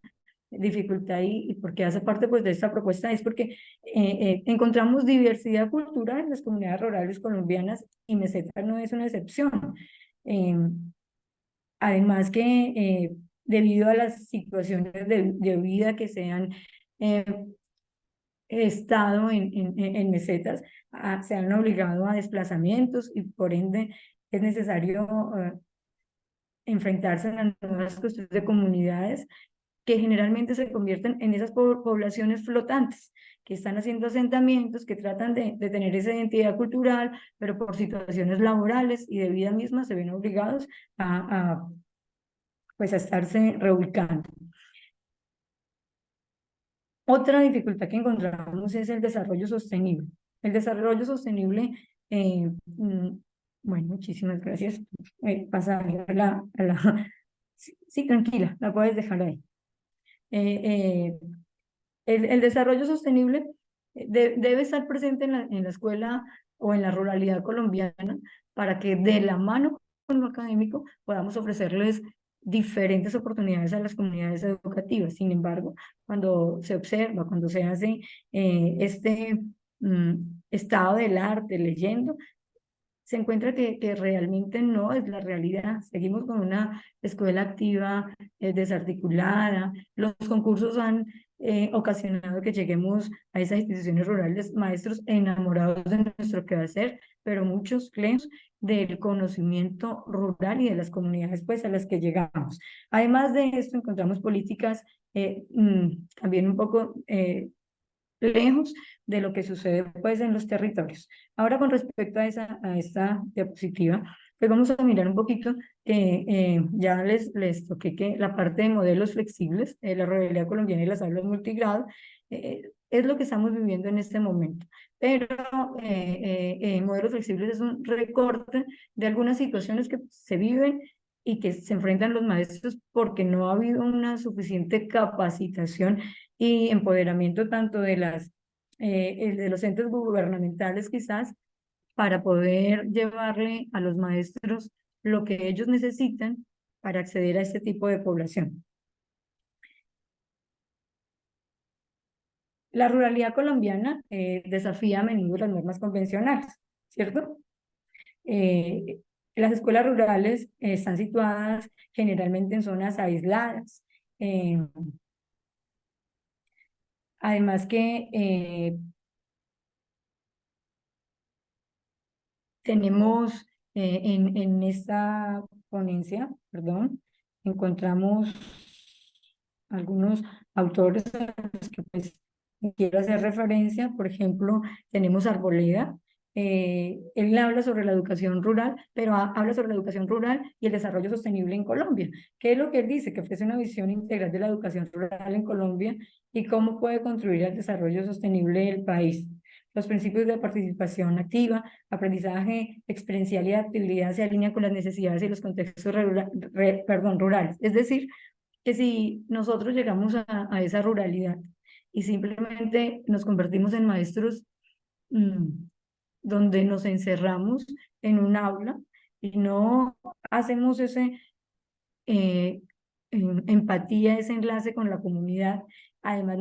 M: dificultad y porque hace parte pues de esta propuesta? Es porque encontramos diversidad cultural en las comunidades rurales colombianas y Mesetas no es una excepción. Además que debido a las situaciones de vida que se han estado en Mesetas, se han obligado a desplazamientos y por ende es necesario enfrentarse a las nuevas cuestiones de comunidades que generalmente se convierten en esas poblaciones flotantes, que están haciendo asentamientos, que tratan de tener esa identidad cultural, pero por situaciones laborales y de vida misma se ven obligados pues a estarse reubicando. Otra dificultad que encontramos es el desarrollo sostenible. El desarrollo sostenible, bueno, muchísimas gracias. Pasar a la sí, tranquila, la puedes dejar ahí. El desarrollo sostenible debe estar presente en la escuela o en la ruralidad colombiana para que de la mano con lo académico podamos ofrecerles diferentes oportunidades a las comunidades educativas. Sin embargo, cuando se observa, cuando se hace este estado del arte leyendo, se encuentra que realmente no es la realidad. Seguimos con una escuela activa, desarticulada. Los concursos han ocasionado que lleguemos a esas instituciones rurales, maestros enamorados de nuestro quehacer, pero muchos lejos del conocimiento rural y de las comunidades pues, a las que llegamos. Además de esto, encontramos políticas también un poco lejos de lo que sucede pues en los territorios. Ahora con respecto a esta diapositiva, pues vamos a mirar un poquito que ya les toqué que la parte de modelos flexibles, la ruralidad colombiana y las aulas multigrado, es lo que estamos viviendo en este momento. Pero modelos flexibles es un recorte de algunas situaciones que se viven y que se enfrentan los maestros porque no ha habido una suficiente capacitación y empoderamiento tanto de los entes gubernamentales quizás para poder llevarle a los maestros lo que ellos necesitan para acceder a este tipo de población. La ruralidad colombiana desafía a menudo las normas convencionales, ¿cierto? Las escuelas rurales están situadas generalmente en zonas aisladas. Además que tenemos en esta ponencia, perdón, encontramos algunos autores a los que pues, quiero hacer referencia. Por ejemplo, tenemos Arboleda. Él habla sobre la educación rural, pero habla sobre la educación rural y el desarrollo sostenible en Colombia. ¿Qué es lo que él dice? Que ofrece una visión integral de la educación rural en Colombia y cómo puede contribuir al desarrollo sostenible del país. Los principios de participación activa, aprendizaje experiencial y actividad se alinean con las necesidades y los contextos rurales. Es decir, que si nosotros llegamos a esa ruralidad y simplemente nos convertimos en maestros donde nos encerramos en un aula y no hacemos ese empatía, ese enlace con la comunidad, además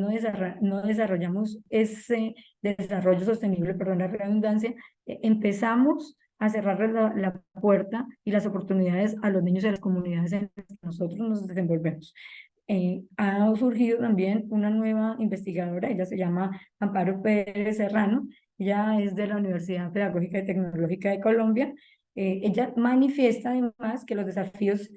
M: no desarrollamos ese desarrollo sostenible, perdón la redundancia, empezamos a cerrarle la puerta y las oportunidades a los niños y a las comunidades en las que nosotros nos desenvolvemos. Ha surgido también una nueva investigadora, ella se llama Amparo Pérez Serrano, ella es de la Universidad Pedagógica y Tecnológica de Colombia. Ella manifiesta además que los desafíos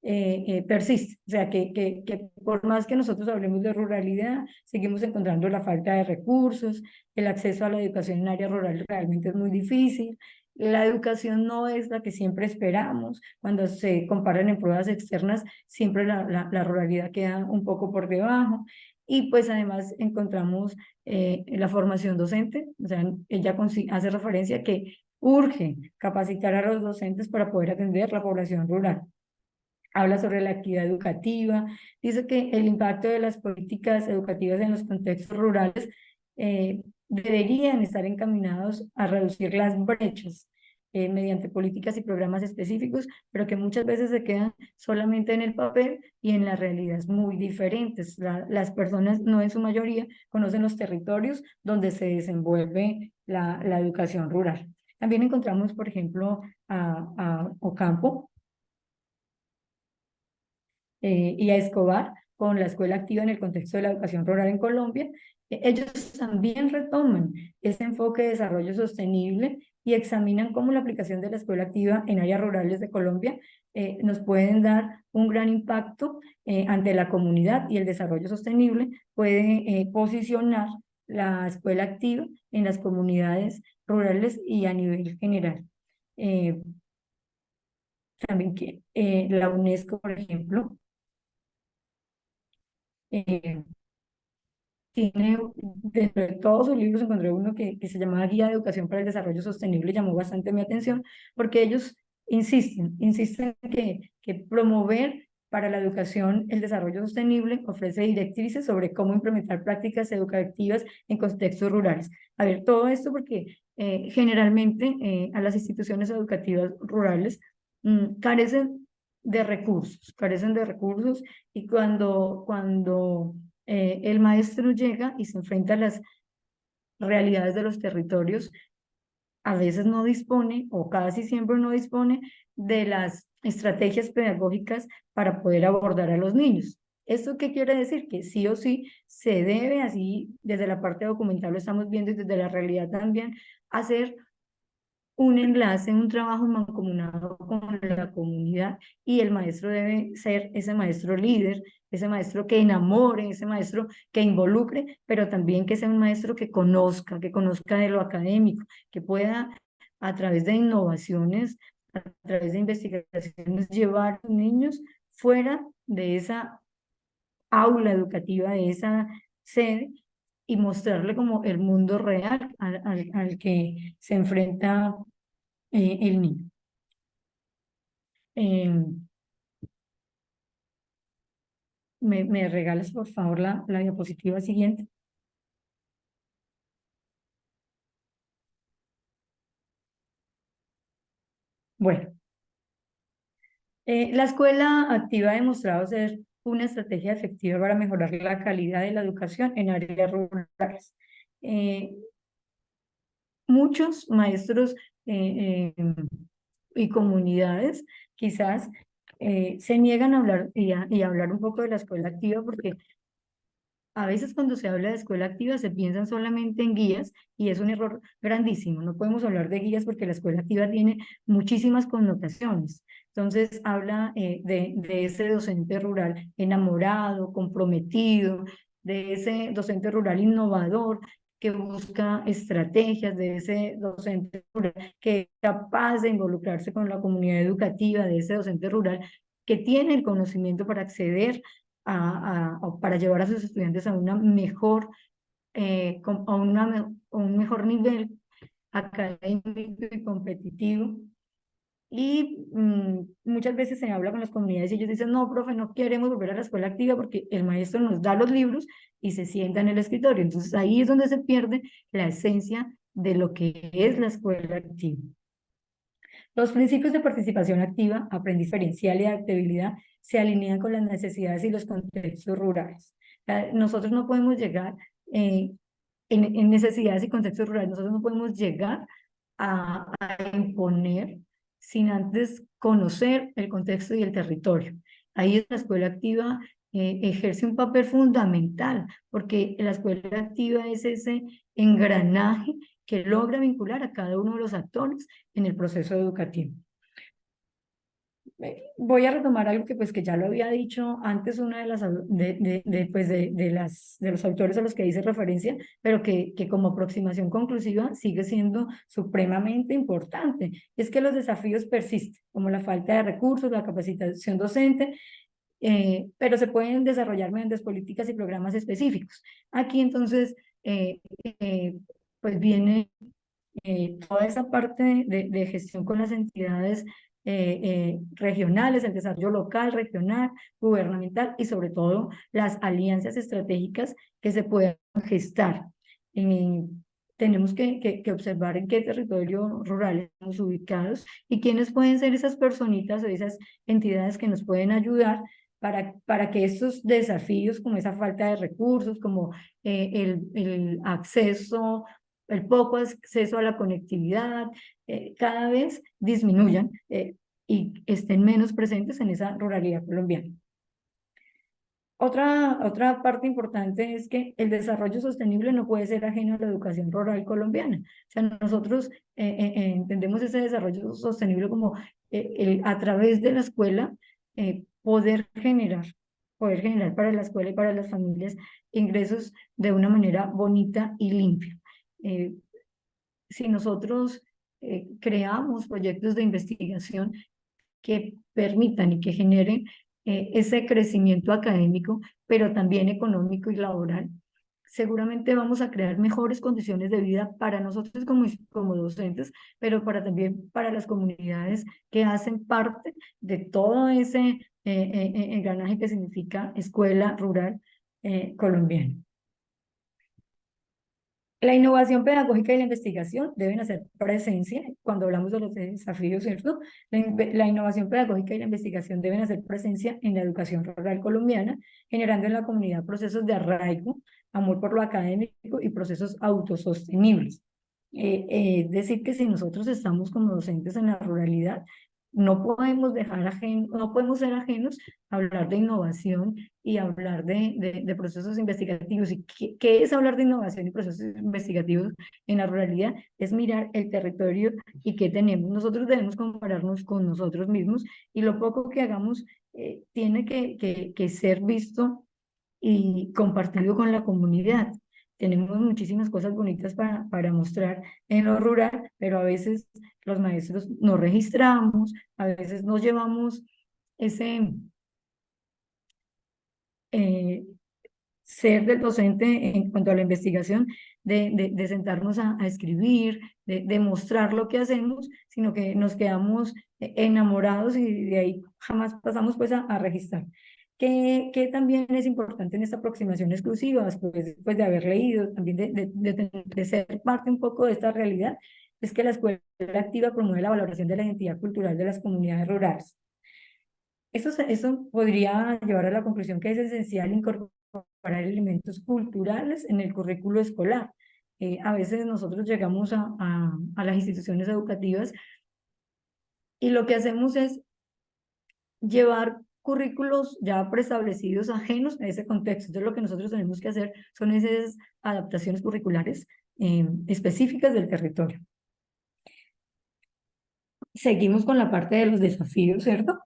M: persisten, o sea que por más que nosotros hablemos de ruralidad, seguimos encontrando la falta de recursos, el acceso a la educación en área rural realmente es muy difícil, la educación no es la que siempre esperamos, cuando se comparan en pruebas externas, siempre la ruralidad queda un poco por debajo, y pues además encontramos la formación docente, o sea, ella hace referencia a que urge capacitar a los docentes para poder atender la población rural. Habla sobre la actividad educativa, dice que el impacto de las políticas educativas en los contextos rurales deberían estar encaminados a reducir las brechas mediante políticas y programas específicos, pero que muchas veces se quedan solamente en el papel y en la realidad es muy diferentes. Las personas, no en su mayoría, conocen los territorios donde se desenvuelve la educación rural. También encontramos, por ejemplo, a Ocampo, y a Escobar con la escuela activa en el contexto de la educación rural en Colombia. Ellos también retoman ese enfoque de desarrollo sostenible y examinan cómo la aplicación de la escuela activa en áreas rurales de Colombia nos pueden dar un gran impacto ante la comunidad, y el desarrollo sostenible puede posicionar la escuela activa en las comunidades rurales y a nivel general. También que la UNESCO, por ejemplo, tiene, dentro de todos sus libros encontré uno que se llamaba Guía de Educación para el Desarrollo Sostenible, llamó bastante mi atención, porque ellos insisten que promover para la educación el desarrollo sostenible ofrece directrices sobre cómo implementar prácticas educativas en contextos rurales. A ver, todo esto porque generalmente a las instituciones educativas rurales carecen de recursos, y cuando el maestro llega y se enfrenta a las realidades de los territorios, a veces no dispone, o casi siempre no dispone, de las estrategias pedagógicas para poder abordar a los niños. ¿Esto qué quiere decir? Que sí o sí se debe, así desde la parte documental lo estamos viendo y desde la realidad también, hacer un enlace, un trabajo mancomunado con la comunidad, y el maestro debe ser ese maestro líder, ese maestro que enamore, ese maestro que involucre, pero también que sea un maestro que conozca de lo académico, que pueda a través de innovaciones, a través de investigaciones, llevar a los niños fuera de esa aula educativa, de esa sede, y mostrarle como el mundo real al que se enfrenta el niño. ¿Me regalas por favor la diapositiva siguiente? Bueno, la escuela activa ha demostrado ser una estrategia efectiva para mejorar la calidad de la educación en áreas rurales. Muchos maestros y comunidades quizás se niegan a hablar y a hablar un poco de la escuela activa, porque a veces cuando se habla de escuela activa se piensan solamente en guías y es un error grandísimo. No podemos hablar de guías porque la escuela activa tiene muchísimas connotaciones. Entonces habla de ese docente rural enamorado, comprometido, de ese docente rural innovador que busca estrategias, de ese docente rural que es capaz de involucrarse con la comunidad educativa, de ese docente rural que tiene el conocimiento para acceder para llevar a sus estudiantes a una mejor, a un mejor nivel académico y competitivo. Y muchas veces se habla con las comunidades y ellos dicen, no, profe, no queremos volver a la escuela activa porque el maestro nos da los libros y se sienta en el escritorio. Entonces ahí es donde se pierde la esencia de lo que es la escuela activa. Los principios de participación activa, aprendizaje diferencial y adaptabilidad se alinean con las necesidades y los contextos rurales. Nosotros no podemos llegar en necesidades y contextos rurales, nosotros no podemos llegar a imponer sin antes conocer el contexto y el territorio. Ahí la escuela activa ejerce un papel fundamental, porque la escuela activa es ese engranaje que logra vincular a cada uno de los actores en el proceso educativo. Voy a retomar algo que ya lo había dicho antes una de los autores a los que hice referencia, pero que como aproximación conclusiva sigue siendo supremamente importante. Es que los desafíos persisten, como la falta de recursos, la capacitación docente, pero se pueden desarrollar mediante políticas y programas específicos. Aquí entonces pues viene toda esa parte de gestión con las entidades regionales, el desarrollo local, regional, gubernamental y sobre todo las alianzas estratégicas que se puedan gestar. Tenemos que observar en qué territorio rural estamos ubicados y quiénes pueden ser esas personitas o esas entidades que nos pueden ayudar para que estos desafíos, como esa falta de recursos, como el acceso, el poco acceso a la conectividad, cada vez disminuyan y estén menos presentes en esa ruralidad colombiana. Otra parte importante es que el desarrollo sostenible no puede ser ajeno a la educación rural colombiana. O sea, nosotros entendemos ese desarrollo sostenible como a través de la escuela poder generar para la escuela y para las familias ingresos de una manera bonita y limpia. Si nosotros creamos proyectos de investigación que permitan y que generen ese crecimiento académico, pero también económico y laboral, seguramente vamos a crear mejores condiciones de vida para nosotros como docentes, pero también para las comunidades que hacen parte de todo ese engranaje que significa escuela rural colombiana. La innovación pedagógica y la investigación deben hacer presencia, cuando hablamos de los desafíos, ¿cierto? La innovación pedagógica y la investigación deben hacer presencia en la educación rural colombiana, generando en la comunidad procesos de arraigo, amor por lo académico y procesos autosostenibles. Es decir, que si nosotros estamos como docentes en la ruralidad, no podemos ser ajenos a hablar de innovación y hablar de procesos investigativos. ¿Y qué es hablar de innovación y procesos investigativos en la ruralidad? Es mirar el territorio y qué tenemos. Nosotros debemos compararnos con nosotros mismos y lo poco que hagamos tiene que ser visto y compartido con la comunidad. Tenemos muchísimas cosas bonitas para mostrar en lo rural, pero a veces los maestros no registramos, a veces nos llevamos ese ser del docente en cuanto a la investigación, de sentarnos a escribir, de mostrar lo que hacemos, sino que nos quedamos enamorados y de ahí jamás pasamos pues a registrar. Que también es importante en esta aproximación exclusiva, después de haber leído, también de ser parte un poco de esta realidad, es que la escuela activa promueve la valoración de la identidad cultural de las comunidades rurales. Eso podría llevar a la conclusión que es esencial incorporar elementos culturales en el currículo escolar. A veces nosotros llegamos a las instituciones educativas Y lo que hacemos es llevar currículos ya preestablecidos ajenos a ese contexto. Entonces lo que nosotros tenemos que hacer son esas adaptaciones curriculares específicas del territorio. Seguimos con la parte de los desafíos, ¿cierto?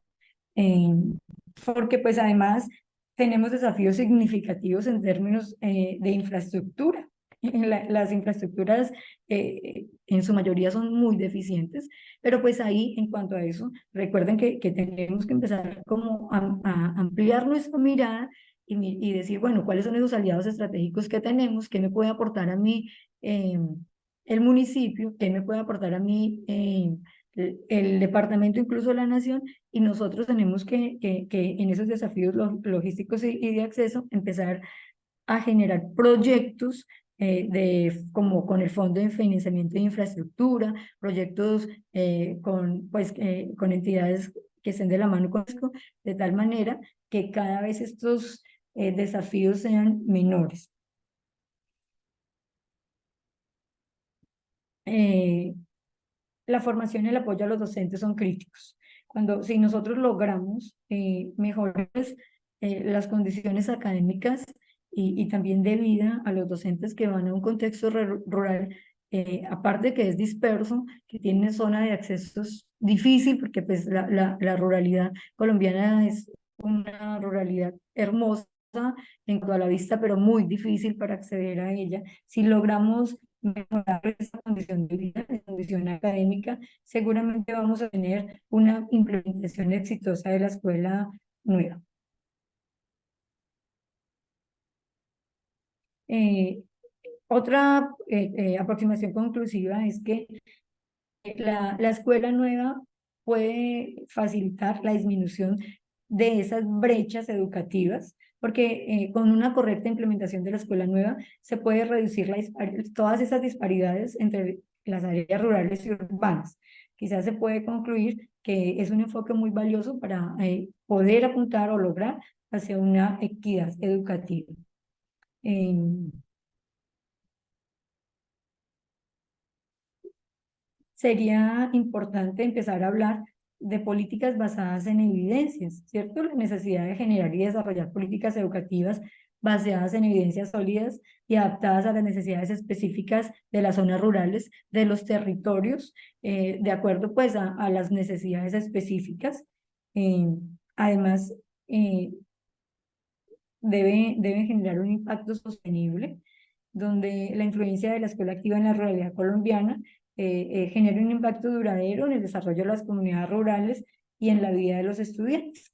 M: Porque pues además tenemos desafíos significativos en términos de infraestructura. Las infraestructuras en su mayoría son muy deficientes, pero pues ahí en cuanto a eso, recuerden que tenemos que empezar como a ampliar nuestra mirada y decir, bueno, ¿cuáles son esos aliados estratégicos que tenemos? ¿Qué me puede aportar a mí el municipio? ¿Qué me puede aportar a mí el departamento, incluso la nación? Y nosotros tenemos que en esos desafíos logísticos y de acceso empezar a generar proyectos como con el Fondo de Financiamiento de Infraestructura, proyectos con entidades que estén de la mano con esto, de tal manera que cada vez estos desafíos sean menores. La formación y el apoyo a los docentes son críticos. Si nosotros logramos mejorar las condiciones académicas y también de vida a los docentes que van a un contexto rural, aparte que es disperso, que tiene zona de accesos difícil, porque pues la ruralidad colombiana es una ruralidad hermosa en cuanto a la vista, pero muy difícil para acceder a ella. Si logramos mejorar esa condición de vida, esa condición académica, seguramente vamos a tener una implementación exitosa de la escuela nueva. Otra aproximación conclusiva es que la escuela nueva puede facilitar la disminución de esas brechas educativas, porque con una correcta implementación de la escuela nueva se puede reducir todas esas disparidades entre las áreas rurales y urbanas. Quizás se puede concluir que es un enfoque muy valioso para poder apuntar o lograr hacia una equidad educativa. Sería importante empezar a hablar de políticas basadas en evidencias, ¿cierto? La necesidad de generar y desarrollar políticas educativas basadas en evidencias sólidas y adaptadas a las necesidades específicas de las zonas rurales, de los territorios, de acuerdo pues a las necesidades específicas. Además, debe generar un impacto sostenible, donde la influencia de la escuela activa en la ruralidad colombiana genere un impacto duradero en el desarrollo de las comunidades rurales y en la vida de los estudiantes.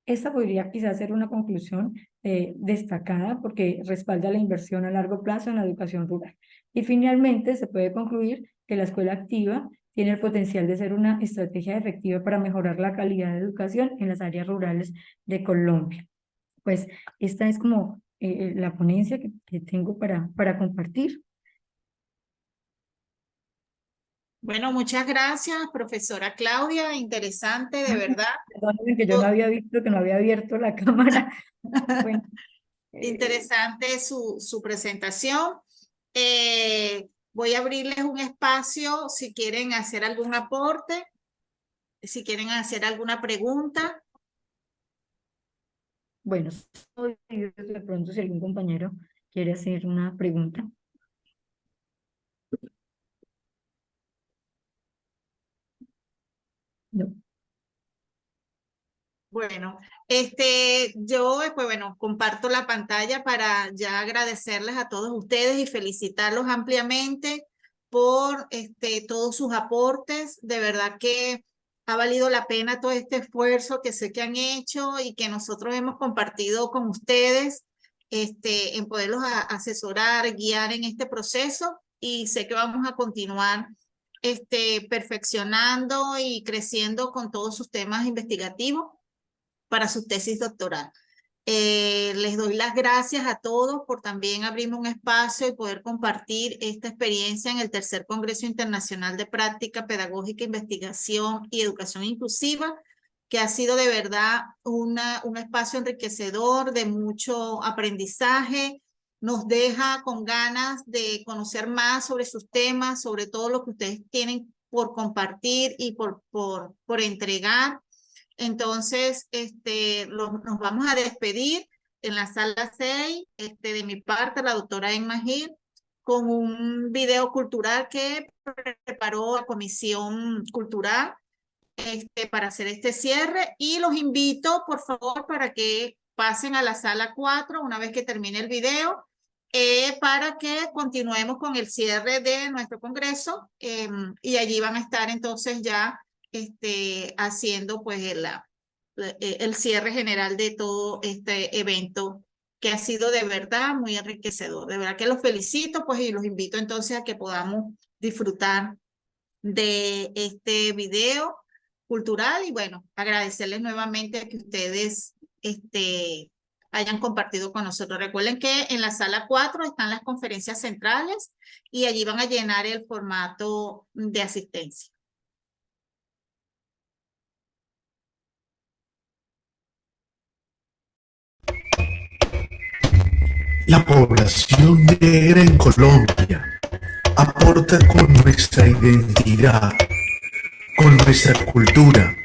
M: Esta podría quizás ser una conclusión destacada porque respalda la inversión a largo plazo en la educación rural. Y finalmente se puede concluir que la escuela activa tiene el potencial de ser una estrategia efectiva para mejorar la calidad de educación en las áreas rurales de Colombia. Pues esta es como la ponencia que tengo para compartir.
A: Bueno, muchas gracias, profesora Claudia, interesante, de verdad.
M: Perdónenme que yo no había visto, que no había abierto la cámara. Bueno,
A: interesante su presentación. Voy a abrirles un espacio si quieren hacer algún aporte, si quieren hacer alguna pregunta.
M: Bueno, de pronto si algún compañero quiere hacer una pregunta. No.
A: Bueno, yo pues bueno, comparto la pantalla para ya agradecerles a todos ustedes y felicitarlos ampliamente por todos sus aportes. De verdad que ha valido la pena todo este esfuerzo que sé que han hecho y que nosotros hemos compartido con ustedes en poderlos asesorar, guiar en este proceso, y sé que vamos a continuar perfeccionando y creciendo con todos sus temas investigativos para su tesis doctoral. Les doy las gracias a todos por también abrirme un espacio y poder compartir esta experiencia en el tercer Congreso Internacional de Práctica Pedagógica, Investigación y Educación Inclusiva, que ha sido de verdad un espacio enriquecedor, de mucho aprendizaje. Nos deja con ganas de conocer más sobre sus temas, sobre todo lo que ustedes tienen por compartir y por entregar. Entonces, nos vamos a despedir en la sala 6, de mi parte, la doctora Emma Gil, con un video cultural que preparó la Comisión Cultural para hacer este cierre, y los invito, por favor, para que pasen a la sala 4 una vez que termine el video, para que continuemos con el cierre de nuestro congreso, y allí van a estar entonces ya haciendo pues el cierre general de todo este evento, que ha sido de verdad muy enriquecedor. De verdad que los felicito, pues, y los invito entonces a que podamos disfrutar de este video cultural, y bueno, agradecerles nuevamente que ustedes hayan compartido con nosotros. Recuerden que en la sala 4 están las conferencias centrales y allí van a llenar el formato de asistencia.
N: La población negra en Colombia aporta con nuestra identidad, con nuestra cultura,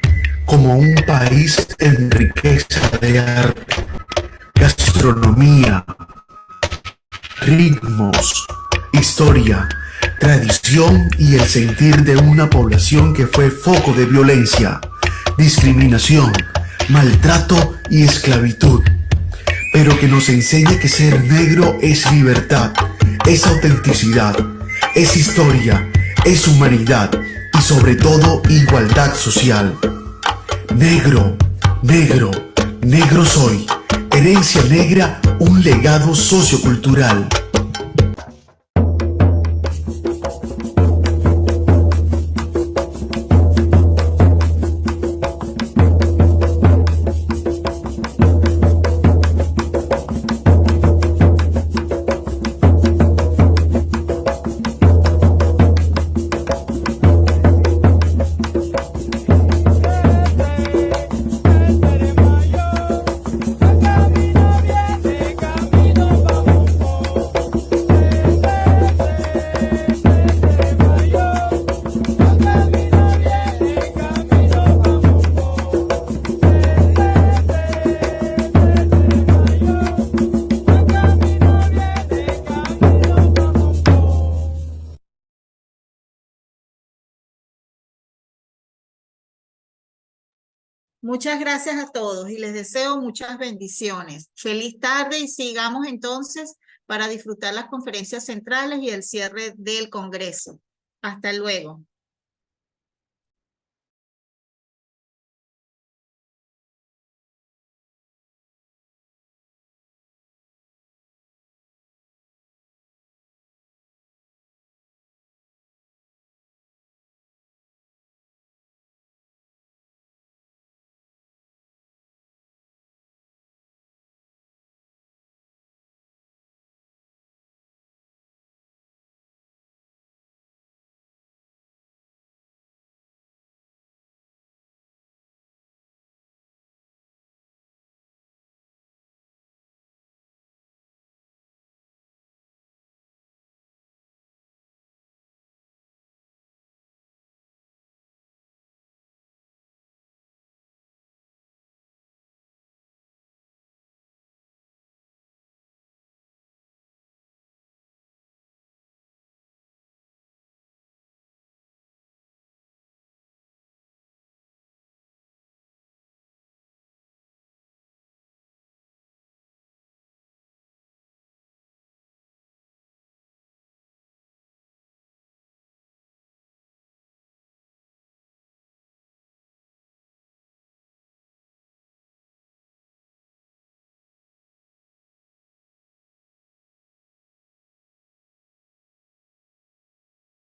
N: como un país en riqueza de arte, gastronomía, ritmos, historia, tradición y el sentir de una población que fue foco de violencia, discriminación, maltrato y esclavitud, pero que nos enseña que ser negro es libertad, es autenticidad, es historia, es humanidad y sobre todo igualdad social. Negro, negro, negro soy. Herencia negra, un legado sociocultural.
A: Muchas gracias a todos y les deseo muchas bendiciones. Feliz tarde y sigamos entonces para disfrutar las conferencias centrales y el cierre del Congreso. Hasta luego.